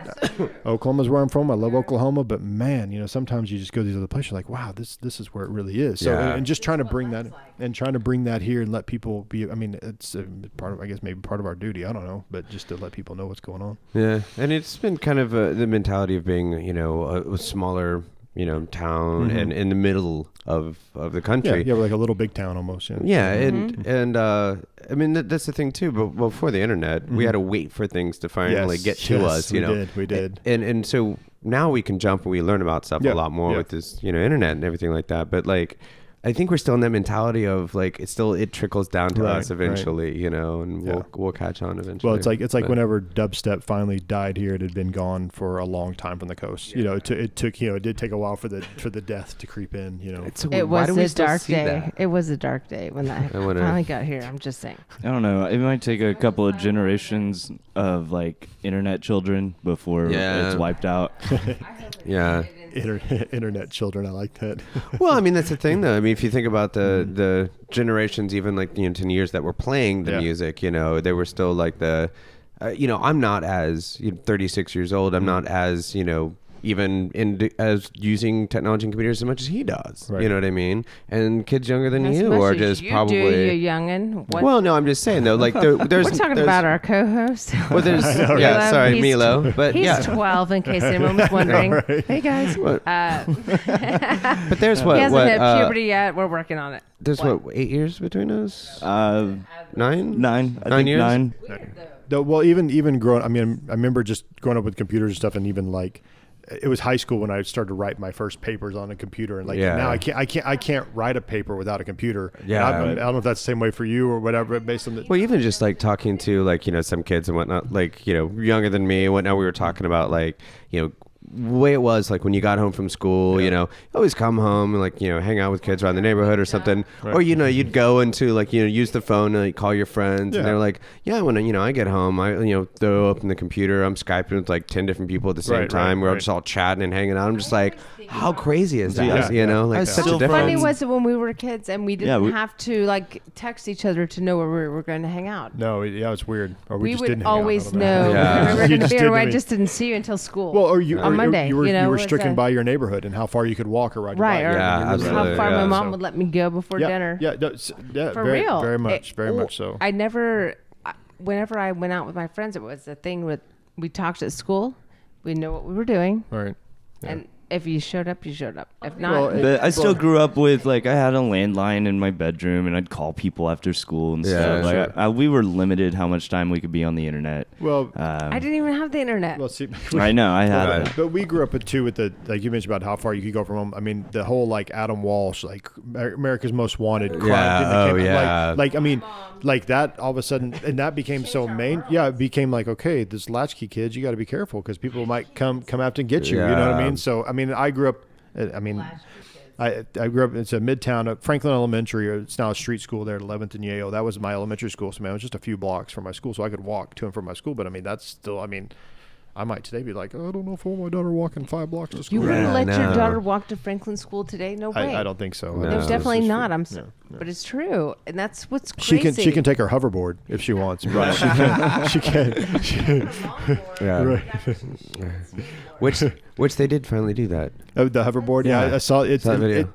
Oklahoma's where I'm from. I love Oklahoma, but man, you know, sometimes you just go to these other places, you're like, wow, this is where it really is. So, Yeah. and just trying to bring that here and let people be. I mean, it's part of, I guess, maybe part of our duty. I don't know, but just to let people know what's going on. Yeah, and it's been kind of the mentality of being, you know, a smaller, you know, town and in the middle of the country. Yeah, like a little big town almost. Yeah, and I mean that's the thing too. But before the internet, we had to wait for things to finally get to us. You know, we did. And so now we can jump and we learn about stuff a lot more with this, you know, internet and everything like that. But like, I think we're still in that mentality of like it trickles down to us eventually, you know, and we'll catch on eventually. Well, it's like whenever dubstep finally died here, it had been gone for a long time from the coast. You know, it took it did take a while for the death to creep in. You know, It was a dark day. It was a dark day when that finally got here. I'm just saying. I don't know. It might take a couple of generations of like internet children before it's wiped out. Yeah. Internet children, I like that. Well, I mean that's the thing though. I mean, if you think about the generations, even like, you know, 10 years that were playing the music, you know, they were still like you know, I'm not as 36 years old. I'm not as, you know, even as using technology and computers as much as he does. Right. You know what I mean? And kids younger than you are just probably you youngin. Well, no, I'm just saying though. Like there's we're talking about our co-host. Well, there's sorry, Milo, but he's 12 in case anyone was wondering. Right. Hey guys. But there's what? He hasn't hit puberty yet. We're working on it. There's 8 years between us? 9? 9 years. 9. Well, even growing. I mean, I remember just growing up with computers and stuff, and even like. It was high school when I started to write my first papers on a computer, and like now I can't write a paper without a computer. Yeah, I don't know if that's the same way for you or whatever. Based on the even just like talking to like, you know, some kids and whatnot, like, you know, younger than me and whatnot, we were talking about like, you know, the way it was like when you got home from school, you know, you always come home and like, you know, hang out with kids around the neighborhood or something, or, you know, you'd go into like, you know, use the phone and like, call your friends and they're like, when you know, I get home, I, you know, throw open the computer, I'm Skyping with like 10 different people at the same time. We're all just all chatting and hanging out. I'm just like, how crazy is that? You know, like such a difference. Funny was it when we were kids and we didn't have to like text each other to know where we were going to hang out. No, it's weird. Or we just would didn't always know where we were going to be, or I just didn't see you until school. Well, or you on Monday, you were stricken by your neighborhood and how far you could walk or ride your bike. Absolutely. How far my mom would let me go before dinner. For real. Very much so. I never, whenever I went out with my friends, it was a thing with, we talked at school, we know what we were doing. Right. Yeah. And if you showed up, you showed up. If not, but I still grew up with like I had a landline in my bedroom and I'd call people after school and stuff. Like we were limited how much time we could be on the internet. Well, I didn't even have the internet. Well, see, I know I had it, but we grew up with the like you mentioned about how far you could go from home. I mean, the whole like Adam Walsh, like America's Most Wanted crime. Like I mean, like that all of a sudden, and that became so main. Yeah, it became like, okay, this latchkey kids, you got to be careful because people might come after and get you. You know what I mean? So I mean, I grew up. I grew up. It's a midtown, Franklin Elementary. It's now a street school there at 11th and Yale. That was my elementary school. So man, it was just a few blocks from my school, so I could walk to and from my school. But I mean, that's still. I mean, I might today be like, I don't know if I want my daughter walking 5 blocks to school. You wouldn't let your daughter walk to Franklin School today? No way. I don't think so. No. There's definitely not. But it's true, and that's what's crazy. She can take her hoverboard if she wants. Right. She can. Yeah. Right. Which they did finally do that. Oh, the hoverboard. Yeah, I saw it.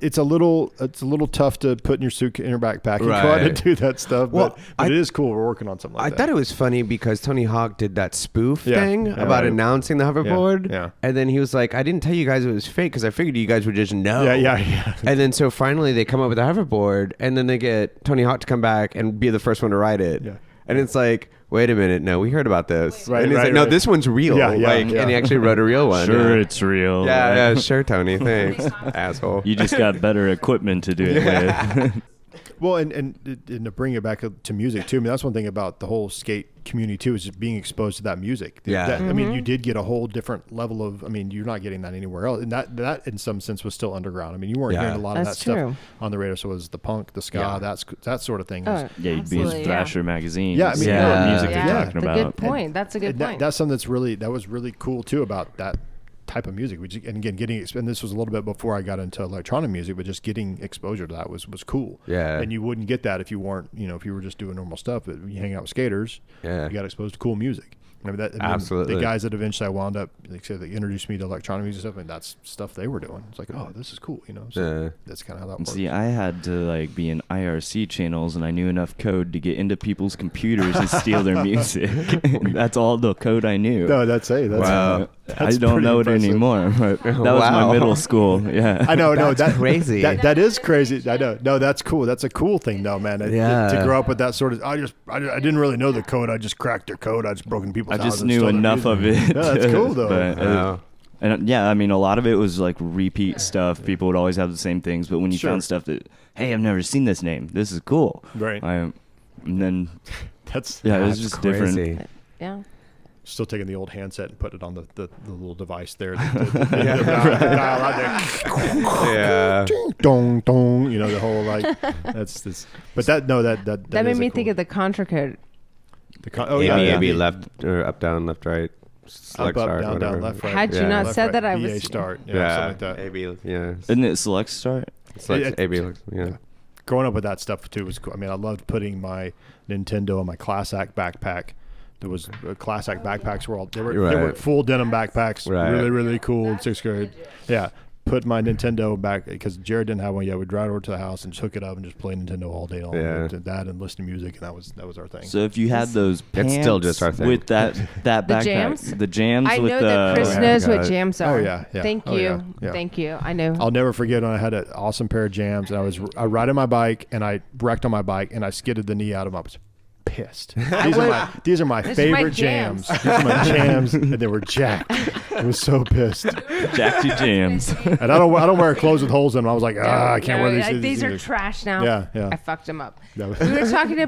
It's a little tough to put in your backpack and try to do that stuff. But it is cool. We're working on something like that. I thought it was funny because Tony Hawk did that spoof thing about announcing the hoverboard. Yeah. And then he was like, I didn't tell you guys it was fake because I figured you guys would just know. Yeah. And then so finally they come up with a hoverboard and then they get Tony Hawk to come back and be the first one to ride it. Yeah. And it's like, wait a minute, no, we heard about this. Right, and he's like, no, this one's real. And he actually wrote a real one. Sure, it's real. Yeah, sure, Tony. Thanks, asshole. You just got better equipment to do it with. Well, and to bring it back to music too. I mean, that's one thing about the whole skate community too, is just being exposed to that music. Yeah. I mean, you did get a whole different level of. I mean, you're not getting that anywhere else, and that in some sense was still underground. I mean, you weren't hearing a lot of that stuff on the radio. So it was the punk, the ska, that sort of thing. You'd be in Thrasher magazine. Yeah, I mean, what music you're talking about. Good point. That's a good point. That's something that was really cool too about that type of music. And again, and this was a little bit before I got into electronic music, but just getting exposure to that was cool. Yeah. And you wouldn't get that if you weren't, if you were just doing normal stuff. But you hang out with skaters, you got exposed to cool music. I mean, absolutely. The guys that eventually I wound up, like say, they introduced me to electronic music stuff, and that's stuff they were doing. It's like, oh, this is cool, So that's kind of how that works. See, I had to be in IRC channels, and I knew enough code to get into people's computers and steal their music. That's all the code I knew. No, that's wow. I don't know impressive. It anymore. But that was my middle school. Yeah, I know. No, that's crazy. That is crazy. I know. No, that's cool. That's a cool thing, though, man. To grow up with that sort of. I didn't really know the code. I just cracked their code. I just broke in people's. I just knew enough of it. Yeah, that's cool though. And I mean, a lot of it was like repeat stuff. People would always have the same things, but when you found stuff that, hey, I've never seen this name. This is cool. Right. And then it was just crazy. different. Yeah. Still taking the old handset and put it on the little device there. The dial out there. Yeah. Dong dong. The whole that's this. But that made me think of the Contra code. AB, left or up, down, left, right. Select up, start, down, whatever. down, left, right. Had you not left, said right, that, I BA was start. Yeah, something like that. AB, yeah. Isn't it select start? Select AB, yeah. Growing up with that stuff too was cool. I mean, I loved putting my Nintendo in my Class Act backpack. There was Class Act backpacks were they were full denim backpacks, really really cool in 6th grade. Yeah. Put my Nintendo back because Jared didn't have one yet. We'd drive over to the house and just hook it up and just play Nintendo all day long. Yeah. Did that and listen to music, and that was our thing. So if you had those pants it's still just our thing. with that backpack, jams? the jams I with know that Chris knows what jams are. Oh yeah. Thank you. Thank you. I know. I'll never forget when I had an awesome pair of jams, and I riding my bike and I wrecked on my bike and I skidded the knee out of my. Pissed. These are my favorite jams. These are my jams, and they were jacked. I was so pissed. Jacked your jams. And I don't wear clothes with holes in them. I was like, I can't wear these. These are trash now. Yeah. I fucked them up. We were talking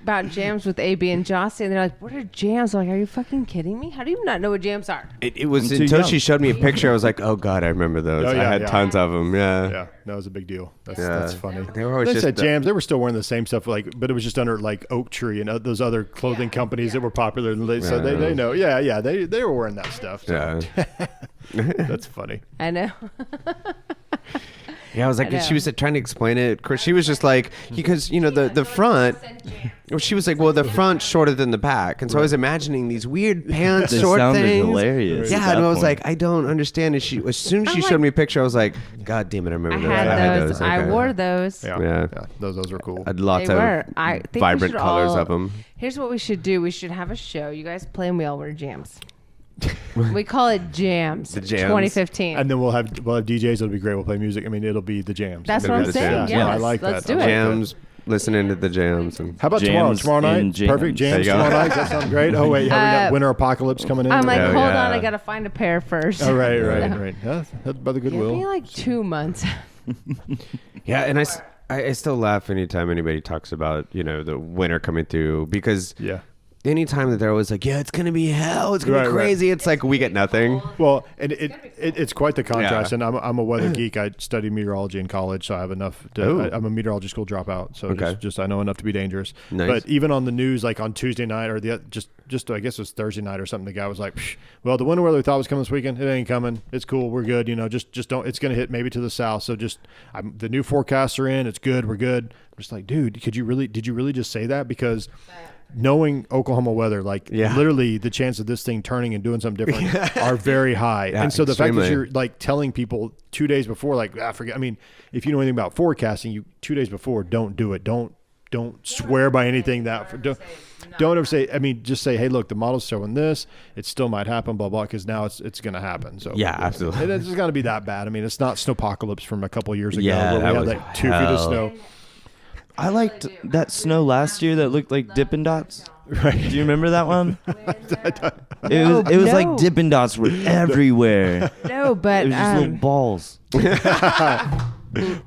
about jams with AB and Jossie, and they're like, "What are jams?" I'm like, are you fucking kidding me? How do you not know what jams are? It was until she showed me a picture. I was like, oh god, I remember those. I had tons of them. Yeah, that was a big deal. That's funny. They were always said jams. They were still wearing the same stuff, but it was just under like Oak Tree and those other clothing companies that were popular. So they know. Yeah, they were wearing that stuff. So. Yeah, that's funny. I know. Yeah, I was like, she was trying to explain it. She was just like, because, the front, she was like, well, the front's shorter than the back. And so I was imagining these weird pants, short things. Hilarious. Yeah, and I was like, I don't understand. And as soon as she showed me a picture, I was like, God damn it, I remember those. I had those. Okay. I wore those. Yeah. Those were cool. I had lots of vibrant colors of them. Here's what we should do. We should have a show. You guys play and we all wear jams. We call it Jams. The Jams. 2015. And then we'll have DJs. It'll be great. We'll play music. I mean, it'll be the jams. That's what I'm saying. Yeah, I like let's that. Do it. Jams. Listening to the jams. And how about tomorrow night? Perfect jams tomorrow night. That sounds great. Oh wait, we got Winter Apocalypse coming in. I'm like, hold on, I gotta find a pair first. Oh right. Yeah, that's by the goodwill. Give me like 2 months. Yeah, and I still laugh anytime anybody talks about the winter coming through because anytime that they're always like, yeah, it's gonna be hell, it's gonna be crazy. It's like we get nothing. Well, and it's quite the contrast. And I'm a weather geek. I studied meteorology in college, so I have enough. I'm a meteorology school dropout, so just I know enough to be dangerous. Nice. But even on the news, like on Tuesday night or just I guess it was Thursday night or something, the guy was like, well, the winter weather we thought was coming this weekend, it ain't coming. It's cool, we're good. Just don't. It's gonna hit maybe to the south. So the new forecasts are in. It's good. We're good. I'm just like, dude, did you really just say that? Because knowing Oklahoma weather, like literally the chance of this thing turning and doing something different are very high. And so the fact that you're like telling people 2 days before, like, forget. I mean, if you know anything about forecasting, you 2 days before, don't do it. Don't swear by anything don't ever say. I mean, just say, hey, look, the model's showing this. It still might happen, blah blah, because now it's going to happen. So absolutely, it's going to be that bad. I mean, it's not snowpocalypse from a couple of years ago where we had like 2 feet of snow. I liked that snow last year that looked like Dippin' Dots. Right. Do you remember that one? It was like Dippin' Dots were everywhere. No, but it was just little balls.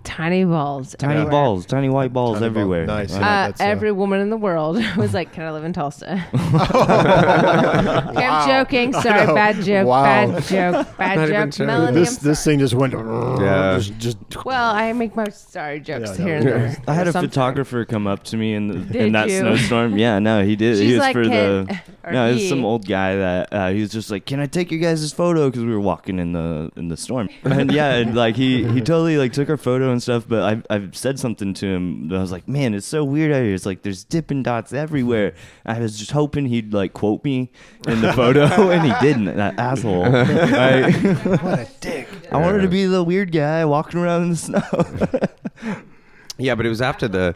Tiny balls. Tiny everywhere. balls. Tiny white balls Tiny everywhere. Ball. Nice. Every woman in the world was like, can I live in Tulsa? I'm joking. Sorry. Bad joke. Wow. Bad joke. Bad joke. Melanie, this thing just went. Just well, I make my sorry jokes here and there. I had a photographer come up to me in that snowstorm. Yeah, no, he did. She's he was like, for no, it was some old guy that he was just like, can I take you guys' photo? Because we were walking in the storm. And and like he totally like took our photo and stuff. But I've said something to him that I was like, man, it's so weird out here. It's like there's Dippin' Dots everywhere. I was just hoping he'd like quote me in the photo, and he didn't. That asshole. what a dick. I wanted to be the weird guy walking around in the snow. Yeah, but it was after the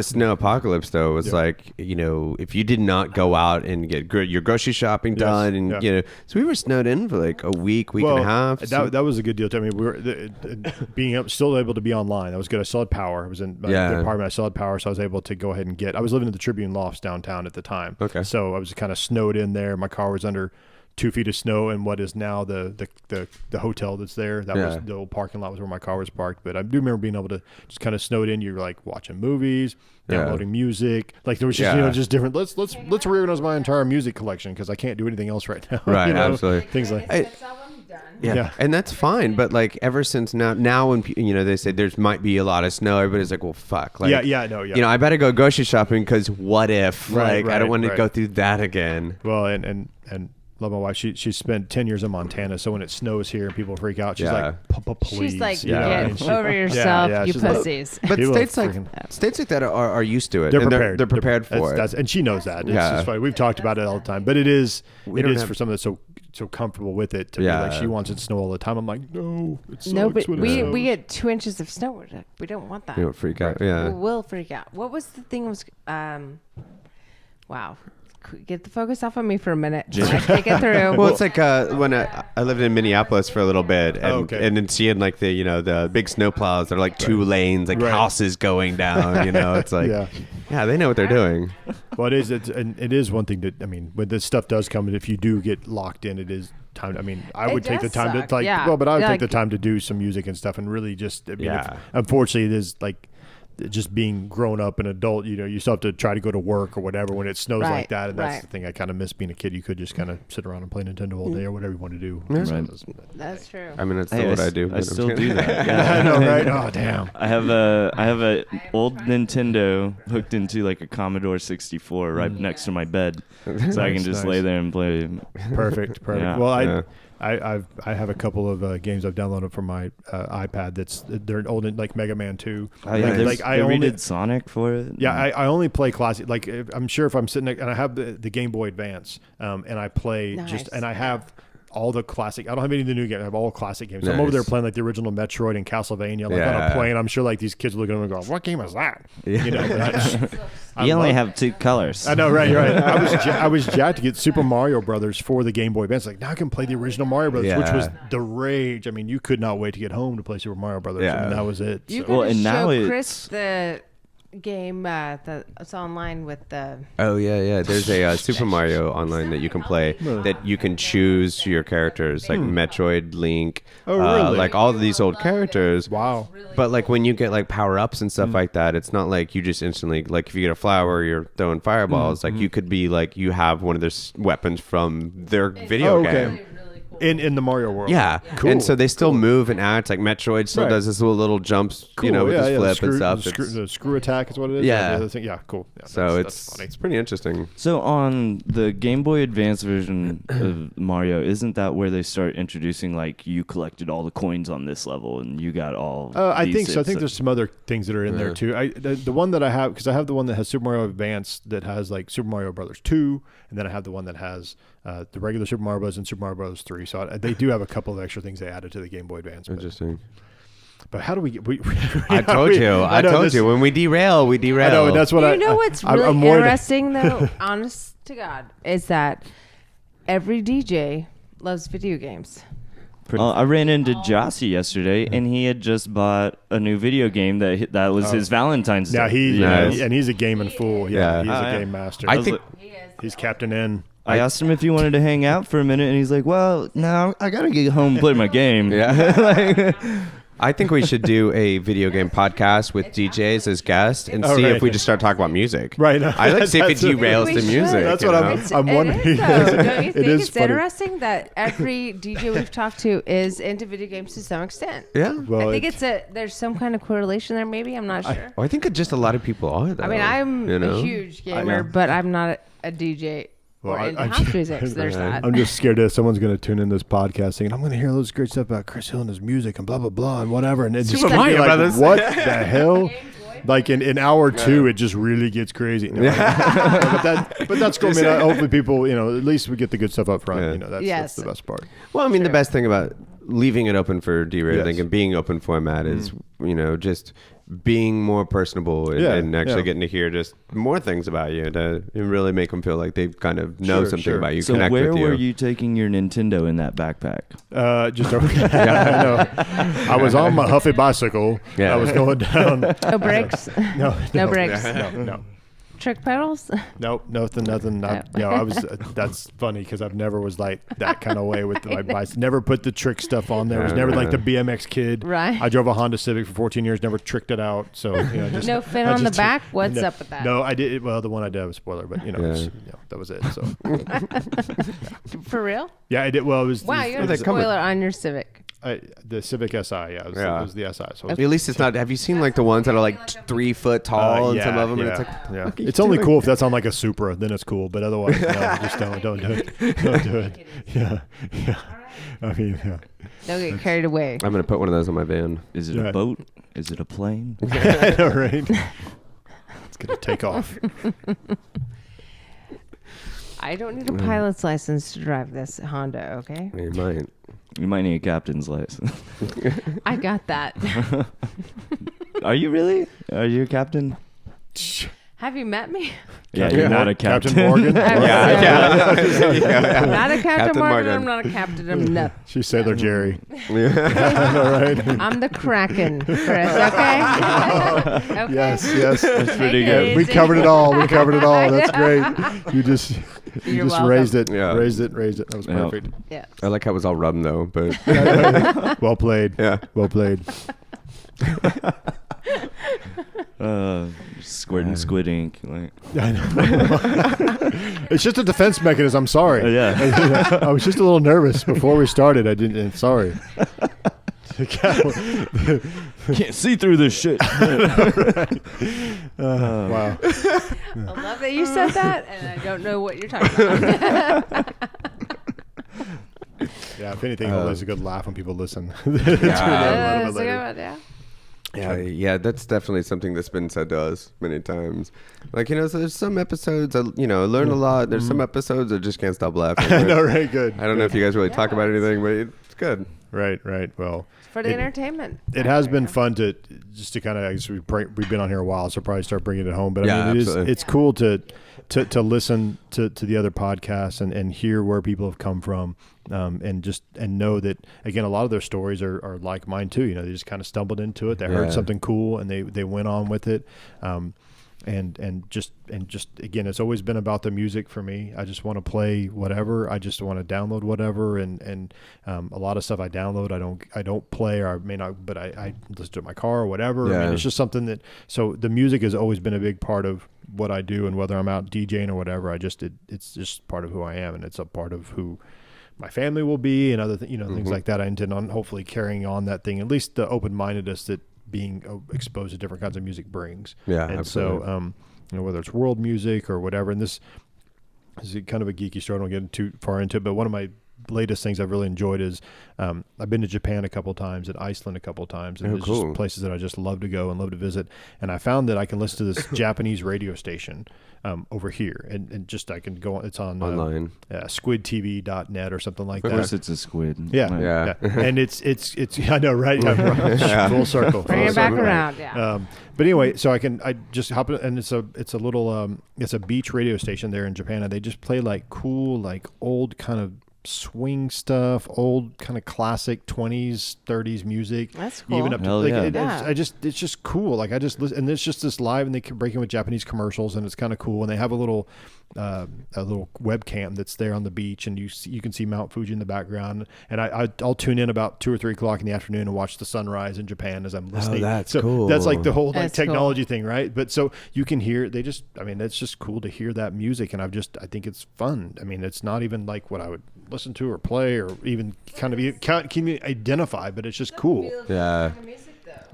snow apocalypse, though. It was like, if you did not go out and get your grocery shopping done, and so we were snowed in for like a week and a half. That was a good deal. I mean, we were still able to be online. That was good. I still had power. I was in my apartment. I still had power, so I was able to go ahead and I was living in the Tribune Lofts downtown at the time. Okay, so I was kind of snowed in there. My car was under 2 feet of snow in what is now the hotel that's there. That was the old parking lot was where my car was parked. But I do remember being able to just kind of snowed in. You're like watching movies, downloading music. Like there was just just different. Let's reorganize my entire music collection because I can't do anything else right now. Right, absolutely. Things like and that's fine. But like ever since now when they say there might be a lot of snow, everybody's like, well, fuck. Like, I better go grocery shopping because what if? I don't want to go through that again. Well, and love my wife. She spent 10 years in Montana, so when it snows here and people freak out, she's like, please. She's like, get over yourself, you pussies. But states like that are used to it. They're prepared. They're prepared for it. And she knows that. It's just funny. We've talked about it all the time. But it is for someone that's so comfortable with it to be like, she wants it to snow all the time. I'm like, no, it sucks. No, but we get 2 inches of snow. We don't want that. We don't freak out. Yeah. We will freak out. What was the thing wow. Get the focus off of me for a minute. Take it through. Well, it's like when I lived in Minneapolis for a little bit, and then seeing like the big snowplows that are like 2 lanes, like houses going down. It's like they know what they're doing. Well, it is one thing that when this stuff does come, and if you do get locked in, it is time. I mean, I would take the time to but I would take the time to do some music and stuff, and really just. Unfortunately, it is like. Just being grown up and adult, you still have to try to go to work or whatever when it snows like that, and that's the thing I kind of miss being a kid. You could just kind of sit around and play Nintendo all day or whatever you want to do. That's true. I mean, that's still what I do. I still do that. I know, right? Oh, damn. I have a old Nintendo hooked into like a Commodore 64 right next to my bed, so I can just lay there and play. Perfect. Yeah. Well, I have a couple of games I've downloaded from my iPad. They're old, like Mega Man 2. I only did Sonic for it. Yeah, I only play classic. Like I'm sure if I'm sitting there, and I have the Game Boy Advance, and I play and I have all the classic. I don't have any of the new games. I have all classic games. So I'm over there playing like the original Metroid and Castlevania, like on a plane. I'm sure like these kids are looking at me and go, "What game is that?" You only have 2 colors. I know, right? I was jacked to get Super Mario Brothers for the Game Boy Advance. Like now I can play the original Mario Brothers, which was the rage. I mean, you could not wait to get home to play Super Mario Brothers. I mean, that was it. You could show Chris the game that's online with the there's a Super Mario online that you can play that you can choose your characters like Metroid, Link, really? like all of these old characters. Wow. But like when you get like power-ups and stuff like that, it's not like you just instantly, like if you get a flower, you're throwing fireballs. Like you could be like, you have one of their weapons from their video game. in the Mario world. Yeah. Cool. And so they still move and act like Metroid still Right. does this little jumps, with this flip and stuff. The screw attack is what it is. Yeah. Yeah, cool. Yeah, So that's funny. it's pretty interesting. So on the Game Boy Advance version of Mario, isn't that where they start introducing like you collected all the coins on this level and you got all? I these think so. I hits think there's some other things that are in there too. The one that I have, because I have the one that has Super Mario Advance that has like Super Mario Brothers 2, and then I have the one that has the regular Super Mario Bros. And Super Mario Bros. 3. So they do have a couple of extra things they added to the Game Boy Advance. Interesting. But how do we get? I told you. When we derail, we derail. I know, and that's what You know what's really I'm worried- interesting though, honest to God, is that every DJ loves video games. I ran into Jossie yesterday, and he had just bought a new video game that was his Valentine's Day. Yeah, he's a gaming fool. Yeah, he's a yeah. game master. I think he's Captain N. I asked him if he wanted to hang out for a minute, and he's like, "Well, no, I gotta get home and play my game." Yeah. I think we should do a video game podcast with DJs as guests and see if we just start talking about music. Right. I like to see if it derails We the should. music. That's you what know? I'm wondering. It is, though. Don't you think is it's funny. interesting that every DJ we've talked to is into video games to some extent? Yeah. Well, I think there's some kind of correlation there. Maybe I'm not sure. I think just a lot of people are. Though, I mean, I'm a huge gamer, but I'm not a DJ or into house music. So there's that. I'm just scared that someone's going to tune in this podcast saying, I'm going to hear all this great stuff about Chris Hill and his music and blah, blah, blah, and whatever. And it's just Super gonna be Mario like, Brothers. what the hell? Like in hour 2, it just really gets crazy. No, but that's cool. I mean, hopefully people, at least we get the good stuff up front. Yeah. That's the best part. Well, I mean, the best thing about leaving it open for derailing Yes. and being open format is, just being more personable and actually getting to hear just more things about you to really make them feel like they kind of know something about you. So connect where with you. were you taking your Nintendo in that backpack? Just over. I know. I was on my Huffy bicycle. Yeah. I was going down. No brakes. No brakes. No. Trick pedals. Nope, nothing. Not, I was. That's funny because I've never was like that kind of way with my bicycle. Never put the trick stuff on there. I was never like the BMX kid. Right. I drove a Honda Civic for 14 years. Never tricked it out. So just, No fin on the back. What's up with that? No, I did. Well, the one I did was spoiler, but that was it. So For real? yeah, I did. Well, it was. Wow, you have a they come with- spoiler on your Civic. The Civic Si. Yeah, it was the Si. So it was, At least it's not. Have you seen like the ones that are like 3 foot tall and some of them? And it's like, yeah. what are you It's only doing? cool if that's on like a Supra, then it's cool. But otherwise, no, just don't do it. Don't do it. Yeah. I mean, yeah. Don't get carried away. I'm gonna put one of those on my van. Is it Yeah. a boat? Is it a plane? I know, right? It's gonna take off. I don't need a pilot's license to drive this Honda, okay? You might. You might need a captain's license. I got that. Are you really? Are you a captain? Have you met me? Yeah, you're not a captain. Captain Morgan. Yeah. I'm not a Captain Captain Morgan. Morgan. I'm not a captain. I'm nothing. She's Sailor Jerry. I know, right? I'm the Kraken, Chris, okay? Okay? Yes. That's pretty Take good. it We easy. covered it all. That's great. You just You're just welcome. raised it. Yeah. Raised it. That was Yeah. perfect. Yeah. I like how it was all rum though, but Well played. yeah. Well played. Squirting squid ink. Like, I know. It's just a defense mechanism. I'm sorry. yeah. I was just a little nervous before we started. I didn't. Sorry. Can't see through this shit. Wow. I love that you said that, and I don't know what you're talking about. Yeah. If anything, always a good laugh when people listen. Yeah. To it a little That's bit a later. good one, yeah. Yeah, that's definitely something that's been said to us many times. Like, so there's some episodes, I learn a lot. There's some episodes I just can't stop laughing. I know, right? Good. I don't know if you guys really talk about anything, but it's good. Right. Well, For the entertainment. it has been fun to kind of. I guess we've been on here a while, so probably start bringing it home. But Yeah, I mean, absolutely. it's cool to listen to the other podcasts and hear where people have come from, and know that again a lot of their stories are like mine too. They just kind of stumbled into it. They heard something cool and they went on with it. And just again, it's always been about the music for me. I just want to play whatever. I just want to download whatever, and a lot of stuff I download, I don't play, or I may not, but I listen to it in my car or whatever. I mean, Yeah. it's just something that. So the music has always been a big part of what I do, and whether I'm out DJing or whatever, it's just part of who I am, and it's a part of who my family will be, and other things like that. I intend on hopefully carrying on that thing, at least the open-mindedness that being exposed to different kinds of music brings. Yeah, and absolutely. so whether it's world music or whatever, and this is kind of a geeky story. I don't get too far into it, but one of my latest things I've really enjoyed is I've been to Japan a couple times, and Iceland a couple times, and it's just places that I just love to go and love to visit. And I found that I can listen to this Japanese radio station over here, and just I can go on. It's on online, squidtv.net or something like that. Of course, it's a squid. Yeah. And it's I know, right? Full circle. Bring it back around. Yeah. But anyway, so I just hop in, and it's a little it's a beach radio station there in Japan, and they just play like cool, like old kind of swing stuff, old kind of classic 20s 30s music. That's cool. Even up to Hell like, yeah. it's just cool. Like I just listen, and it's just this live, and they can break in with Japanese commercials, and it's kind of cool. And they have a little webcam that's there on the beach, and you can see Mount Fuji in the background. And I'll tune in about 2 or 3 o'clock in the afternoon and watch the sunrise in Japan as I'm listening. Oh, that's so cool. That's like the whole That's technology thing, right? But so you can hear it's just cool to hear that music, and I think it's fun. I mean, it's not even like what I would listen to or play or even kind of can identify, but it's just cool. Yeah.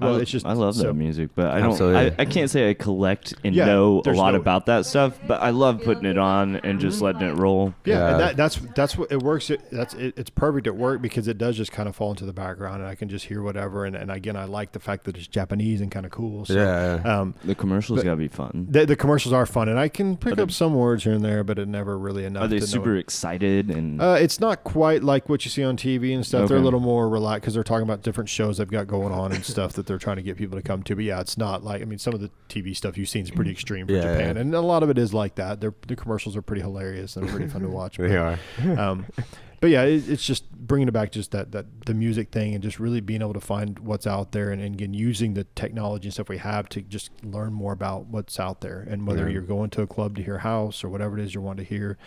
Well, it's just I love that music, but I Absolutely. I can't say I collect and Yeah, know a there's lot no- about that stuff. But I love putting it on and just letting it roll. Yeah, Yeah. and that's what it works. It's perfect at work because it does just kind of fall into the background, and I can just hear whatever. And again, I like the fact that it's Japanese and kind of cool. So, Yeah. The commercials gotta be fun. the commercials are fun, and I can pick up some words here and there, but it never really enough. Are they to know super it. excited and? It's not quite like what you see on TV and stuff. They're a Okay. little more relaxed because they're talking about different shows they've got going on and stuff that they're trying to get people to come to. But yeah, it's not like, I mean, some of the TV stuff you've seen is pretty extreme for Yeah, Japan, yeah. and a lot of it is like that. The commercials are pretty hilarious and pretty fun to watch. They are. But yeah, it's just bringing it back, just that the music thing, and just really being able to find what's out there, and again using the technology and stuff we have to just learn more about what's out there, and whether Yeah. you're going to a club to hear house or whatever it is you want to hear,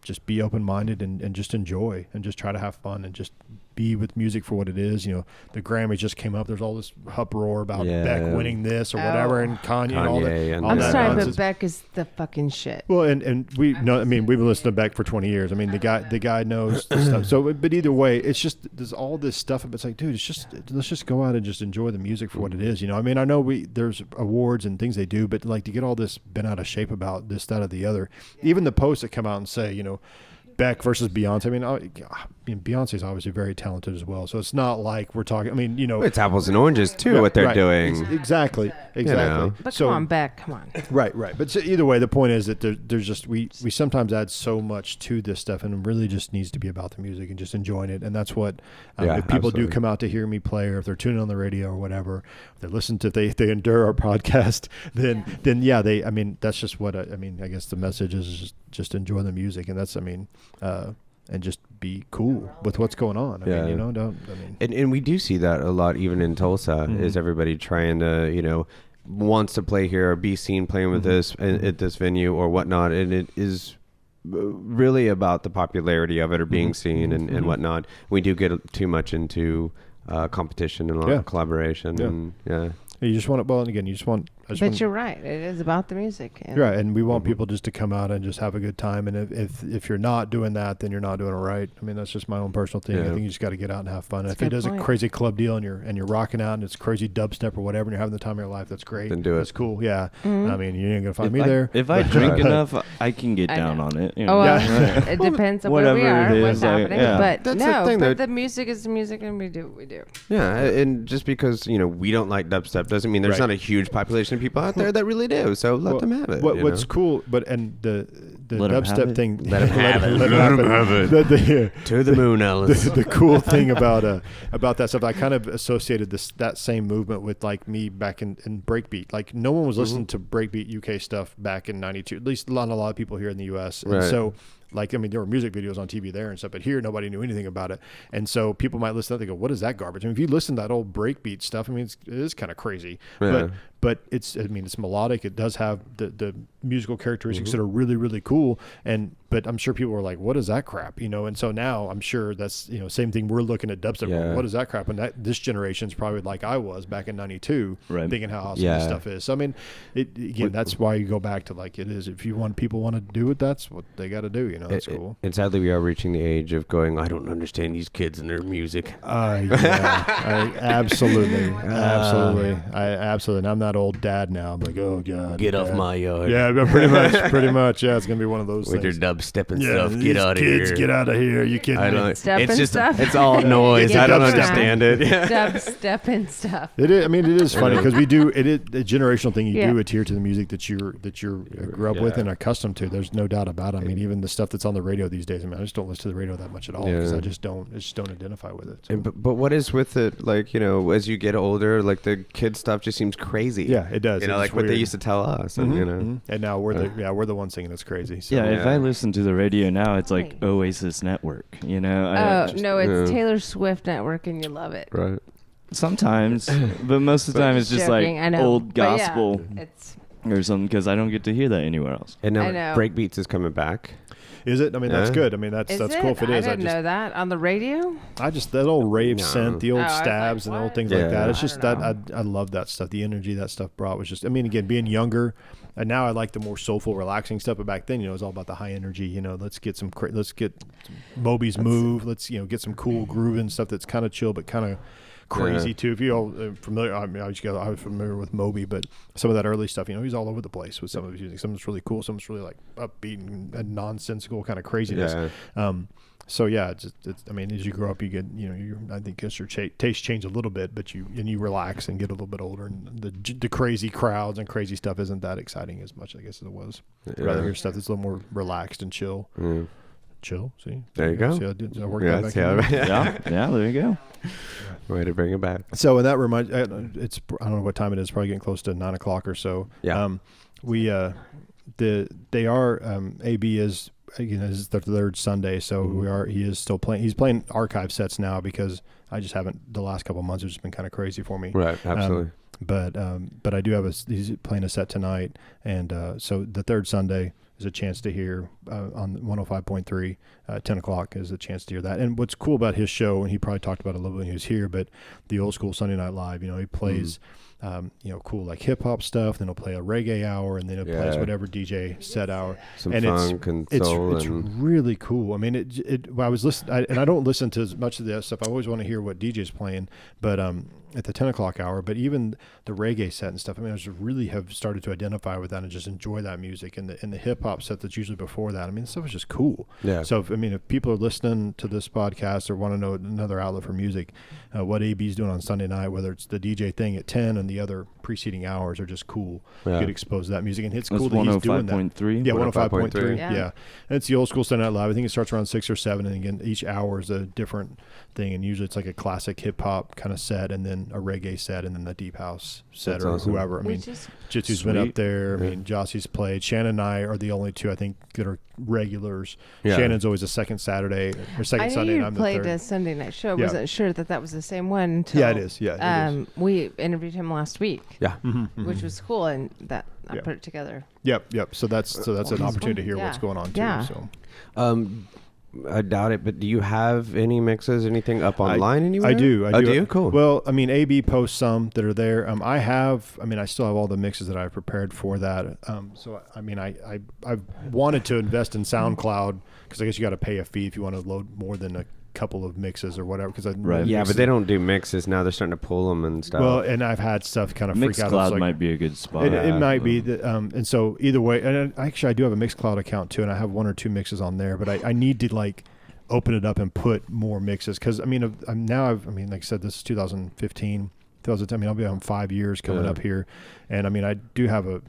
just be open-minded and just enjoy and just try to have fun and just be with music for what it is. You know, the Grammys just came up. There's all this uproar about Yeah. Beck winning this or whatever, and Kanye and all that. Kanye and all I'm that sorry, nonsense. but Beck is the fucking shit. Well, and we know. I mean, we've been listening to Beck for 20 years. I mean, the guy knows the stuff. So, but either way, it's just there's all this stuff. It's like, dude, let's just go out and just enjoy the music for what it is. You know, I mean, I know there's awards and things they do, but like to get all this bent out of shape about this, that, or the other. Even the posts that come out and say, you know, Beck versus Beyonce. I mean, Beyonce's obviously very talented as well. So it's not like we're talking. I mean, you know, It's apples and oranges too. What they're right. doing. Exactly. know. But So- come on, Beck, come on. Right. But so either way, the point is that there's just we sometimes add so much to this stuff, and it really just needs to be about the music and just enjoying it. And that's what Yeah, if people do absolutely. come out to hear me play, or if they're tuning on the radio or whatever, if they listen to if they endure our podcast, then yeah, I mean that's just what I mean. I guess the message is just enjoy the music, and that's and just be cool with what's going on. I Yeah. mean, you know, And we do see that a lot, even in Tulsa, is everybody trying to, you know, wants to play here or be seen playing with this at this venue or whatnot. And it is really about the popularity of it or being seen and whatnot. We do get too much into competition and a lot of collaboration. Yeah. And yeah. you just want it. Well, and again, But you're right. It is about the music. And right, and we want people just to come out and just have a good time. And if you're not doing that, then you're not doing it right. I mean, that's just my own personal thing. I Yeah. think you just got to get out and have fun. That's If a it good does a point. crazy club deal and you're rocking out and it's crazy dubstep or whatever, and you're having the time of your life, that's great. Then do it. That's cool. Yeah. Mm-hmm. I mean, you ain't gonna find me there. If I but- drink enough, I can get I down know. on it. You Oh, know? well, it depends on where we Whatever are, it what's is, like, happening. yeah. But That's the no, thing, but though. the music is the music, and we do what we do. Yeah. And just because, you know, we don't like dubstep doesn't mean there's Right. not a huge population of people out there that really do. So let them have it. What's you know? cool, and the Let 'em have dubstep it. thing. Let 'em have it. Let 'em Let 'em have it. The, To the moon, Ellis. the cool thing about that stuff, I kind of associated that same movement with like me back in breakbeat. Like no one was listening to breakbeat UK stuff back in '92. At least not a lot of people here in the US. And Right. so, like, I mean, there were music videos on TV there and stuff, but here nobody knew anything about it. And so people might listen to that, they go, "What is that garbage?" I mean, if you listen to that old breakbeat stuff, I mean, it is kind of crazy. Yeah. But it's melodic. It does have the musical characteristics that are really, really cool. But I'm sure people were like, "What is that crap?" You know. And so now I'm sure that's, you know, same thing. We're looking at dubstep. Yeah. What is that crap? And this generation's probably like I was back in '92, Right. thinking how awesome Yeah. this stuff is. So I mean, that's why you go back to like it is. If people want to do it, that's what they got to do. You That's cool. And sadly, we are reaching the age of going, I don't understand these kids and their music. Absolutely. And I'm that old dad now. I'm like, oh God. Get off my yard. Yeah, pretty much. Yeah, it's going to be one of those With things. your dubstep and stuff. Get out of here. Kids, get out of here. You kidding I me? don't, Step it's and just, stuff. it's all noise. I don't understand it. Yeah. Dubstep and stuff. It is. I mean, it is funny because we do. It is a generational thing. You Yeah. do adhere to the music that you grew up with and accustomed to. There's no doubt about it. I mean, even the stuff that's on the radio these days. I mean, I just don't listen to the radio that much at all because I just don't identify with it. So. But what is with it? Like, as you get older, like the kid stuff just seems crazy. Yeah, it does. Like it's what they weird. used to tell us, and And now we're the ones singing it's crazy. So. Yeah, if I listen to the radio now, it's like Oasis Network. No, it's Taylor Swift Network, and you love it. right. Sometimes, but most of the time it's just Joking, I like know. old But yeah, gospel it's or something because I don't get to hear that anywhere else. And I now know. Breakbeats is coming back. Is it? I mean, that's good. I mean, that's cool if it is. I didn't know that on the radio. That old rave synth, the old I was stabs like, and old what? things Yeah. like that. It's I just don't that I love that stuff. The energy that stuff brought was just. I mean, again, being younger, and now I like the more soulful, relaxing stuff. But back then, it was all about the high energy. Let's get Moby's move. Let's get some cool grooving stuff that's kind of chill but kind of crazy too. If you all familiar, I mean, I was familiar with Moby, but some of that early stuff, he's all over the place with some of his music. Some is really cool, some is really like upbeat and nonsensical kind of craziness. So yeah, it's I mean, as you grow up, you get I think your taste change a little bit, but you relax and get a little bit older, and the crazy crowds and crazy stuff isn't that exciting as much, I guess, as it was. I'd rather hear stuff that's a little more relaxed and chill. Chill. See, there you go. See, I worked that back in. Yeah, there you go. Way to bring it back. So, and that reminds, I don't know what time it is, probably getting close to 9 o'clock or so. Yeah. AB is, this is the third Sunday. So he is still playing. He's playing archive sets now because I just haven't, the last couple of months have just been kind of crazy for me. Right. Absolutely. But I do have he's playing a set tonight. And, so the third Sunday is a chance to hear on 105.3 10 o'clock is a chance to hear that. And what's cool about his show, and he probably talked about it a little bit when he was here, but the old school Sunday Night Live, he plays cool like hip hop stuff, then he'll play a reggae hour, and then he'll play whatever DJ set hour. Some and funk and soul. It's really cool. I mean, I was listening, and I don't listen to as much of that stuff. I always want to hear what DJ's playing, but at the 10 o'clock hour, but even the reggae set and stuff, I mean, I just really have started to identify with that and just enjoy that music. And the hip hop set that's usually before that, I mean, stuff is just cool. Yeah. So, if people are listening to this podcast or want to know another outlet for music, what AB's doing on Sunday night, whether it's the DJ thing at 10 and the other preceding hours are just cool. Yeah. You get exposed to that music. And it's That's cool that he's doing that. 105.3? Yeah, 105.3. Yeah. Yeah. And it's the old school Sunday Night Live. I think it starts around 6 or 7. And again, each hour is a different thing. And usually it's like a classic hip hop kind of set, and then a reggae set, and then the deep house set. That's or awesome. whoever. I mean, Jitsu's been up there. I mean, Jossie's played. Shannon and I are the only two, I think, that are regulars. Yeah. Shannon's always the second Saturday or second I knew Sunday, you and I'm the played third. a Sunday night show. Yeah. Wasn't sure that was the same one until Yeah, it is. Yeah, it is. we interviewed him last week, Yeah. which was cool, and that I Yeah. put it together. Yep. So that's an opportunity to hear what's going on too. Yeah. So I doubt it, but do you have any mixes, anything up online anywhere? I do. Oh, do you? Cool. Well, I mean, AB posts some that are there. I still have all the mixes that I've prepared for that. So, I mean, I've wanted to invest in SoundCloud because I guess you got to pay a fee if you want to load more than a couple of mixes or whatever. Right. Yeah, but they don't do mixes now. They're starting to pull them and stuff. Well, and I've had stuff kind of freak out. Mixcloud Like, might be a good spot. it might be. And so either way, and actually I do have a Mixcloud account too, and I have 1 or 2 mixes on there, but I need to like open it up and put more mixes because like I said, this is 2015. I'll be on 5 years coming up here, and I mean I do have a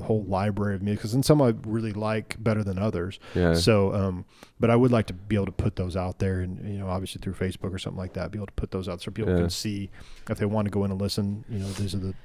whole library of mixes, and some I really like better than others. Yeah. So, but I would like to be able to put those out there, and obviously through Facebook or something like that, be able to put those out so people can see if they want to go in and listen.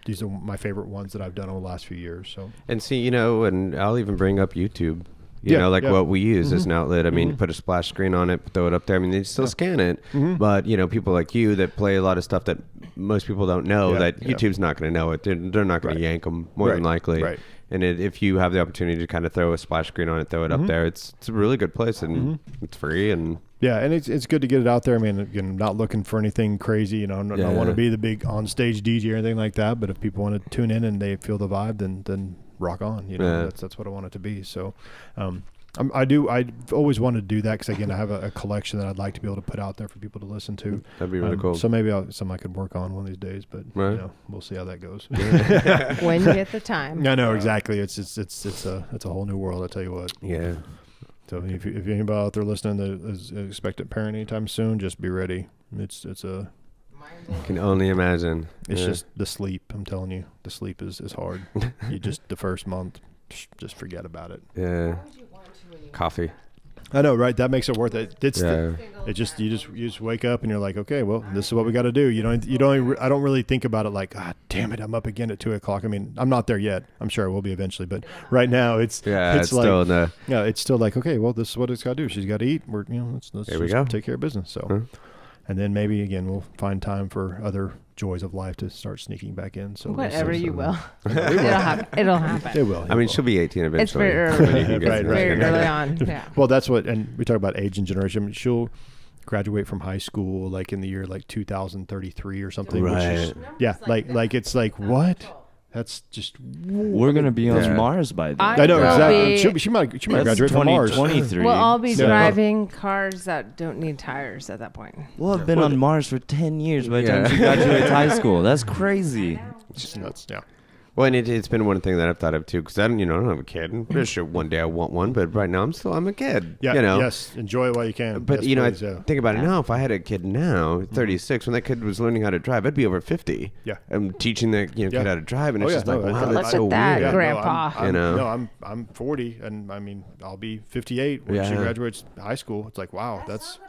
These are my favorite ones that I've done over the last few years. So and see, and I'll even bring up YouTube. What we use as an outlet. I mean, put a splash screen on it, throw it up there. I mean, they still scan it, but people like you that play a lot of stuff that most people don't know that YouTube's not going to know it. They're not going to yank them more than likely. Right. And if you have the opportunity to kind of throw a splash screen on it, throw it up there, it's a really good place, and it's free. And yeah, and it's good to get it out there. I mean, again, not looking for anything crazy. I don't want to be the big on stage DJ or anything like that. But if people want to tune in and they feel the vibe, then rock on. That's what I want it to be. So, I've always wanted to do that because, again, I have a collection that I'd like to be able to put out there for people to listen to. That'd be really cool. So maybe something I could work on one of these days, but we'll see how that goes. When you get the time. I know, exactly. It's a whole new world, I tell you what. Yeah. So if anybody out there listening that is an expectant parent anytime soon, just be ready. It's a. I can only imagine. It's just the sleep. I'm telling you, the sleep is hard. You just the first month, just forget about it. Yeah. Coffee. I know, right? That makes it worth it. You just wake up and you're like, okay, well, this is what we got to do. I don't really think about it like, ah, damn it, I'm up again at 2:00. I mean, I'm not there yet. I'm sure I will be eventually, but right now it's like, still it's still like, okay, well, this is what it's got to do. She's got to eat. Let's just take care of business. So, and then maybe again we'll find time for other joys of life to start sneaking back in. So whatever you will, it'll happen. It will. I mean, she'll be 18 eventually. It's very early. Very early on. Yeah. Well, that's what, and we talk about age and generation. I mean, she'll graduate from high school like in the year like 2033 or something. Right. Which is, like it's like what? That's just. We're gonna be on Mars by then. I know exactly. She might graduate from Mars. 2023. We'll all be driving cars that don't need tires at that point. We'll have been on Mars for 10 years by the time she graduates high school. That's crazy. It's nuts. Yeah. Well, and it's been one thing that I've thought of too, because I don't have a kid. I'm pretty sure one day I want one, but right now I'm a kid. Yeah. Yes. Enjoy it while you can. But yes, I think about it now. If I had a kid now, 36, when that kid was learning how to drive, I'd be over 50. Yeah. I'm teaching the kid how to drive, and it's just like, wow, look that's so at that, weird. Grandpa. I'm 40, and I mean I'll be 58 when she graduates high school. It's like, wow, that's.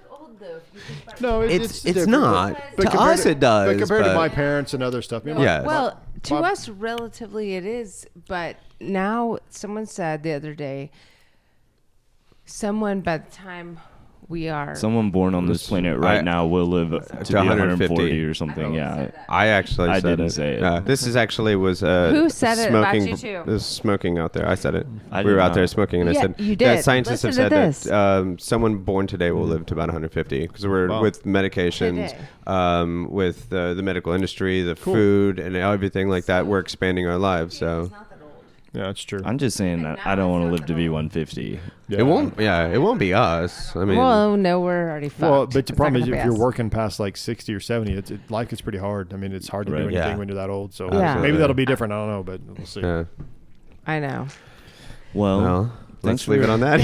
No, it's not. To us, it does. But compared to my parents and other stuff, well, to us, relatively, it is. But now, someone said the other day, by the time we are... Someone born on this planet now will live to be 140 or something. Yeah. I actually said didn't say it. This is actually was who said smoking, it about you too? This smoking out there. I said it. We were out there smoking, and I said, you did. Scientists have said that someone born today will live to about 150 because we're with medications, with the medical industry, the food, and everything like that. We're expanding our lives. So. Yeah, that's true. I'm just saying that I don't want to live to be 150. Yeah. It won't be us. I mean, well, no, we're already fucked. Well, but the problem is if you're working past like 60 or 70, life gets pretty hard. I mean, it's hard to do anything when you're that old. So maybe that'll be different. I don't know, but we'll see. Yeah. I know. Well, let's leave it on that.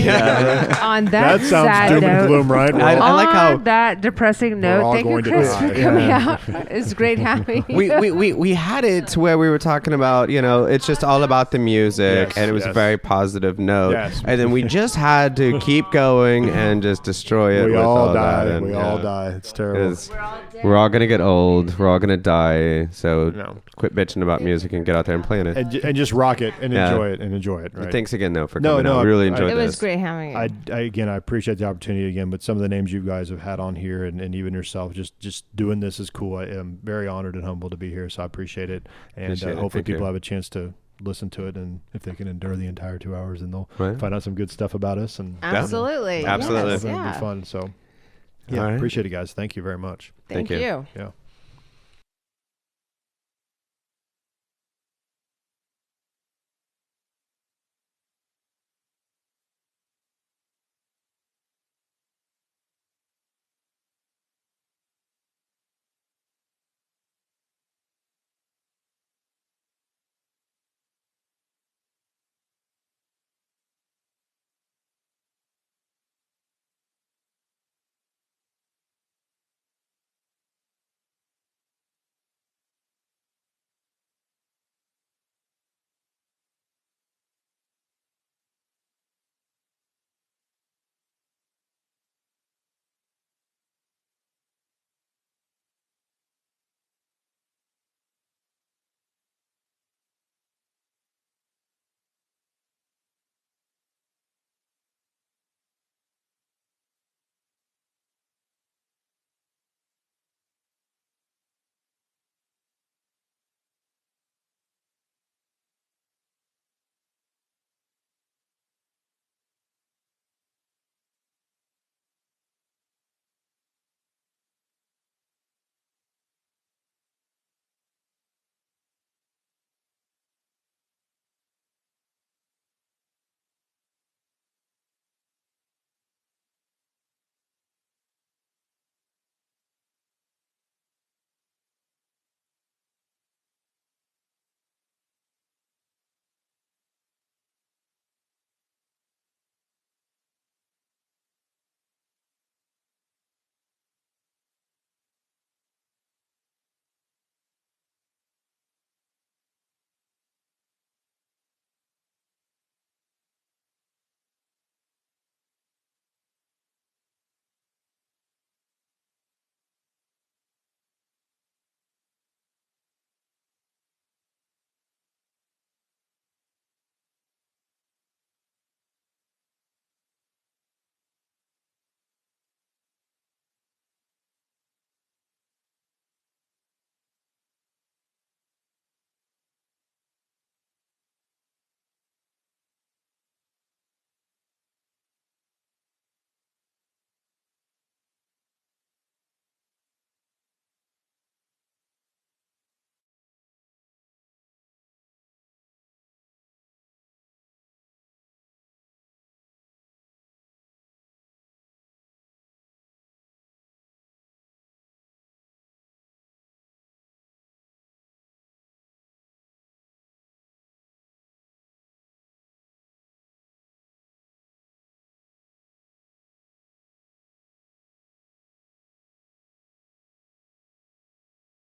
On that sounds sad doom note, and gloom, right? I like how that depressing note. Thank you, Chris, for coming out. It's great having you. We had it to where we were talking about, it's just all about the music, and it was a very positive note. Yes. And then we just had to keep going and just destroy it. We with all all die. that. And, we all die. It's terrible. We're all gonna get old. We're all gonna die. So quit bitching about music and get out there and play it. And just rock it and enjoy it. Right? Thanks again, though, for coming out. We really enjoyed this. It was great having you. I appreciate the opportunity again, but some of the names you guys have had on here and even yourself, just doing this is cool. I am very honored and humbled to be here, so I appreciate it. And hopefully people have a chance to listen to it, and if they can endure the entire 2 hours, then they'll find out some good stuff about us. And absolutely. Absolutely. It'll be fun. So, appreciate it, guys. Thank you very much. Thank you. Yeah.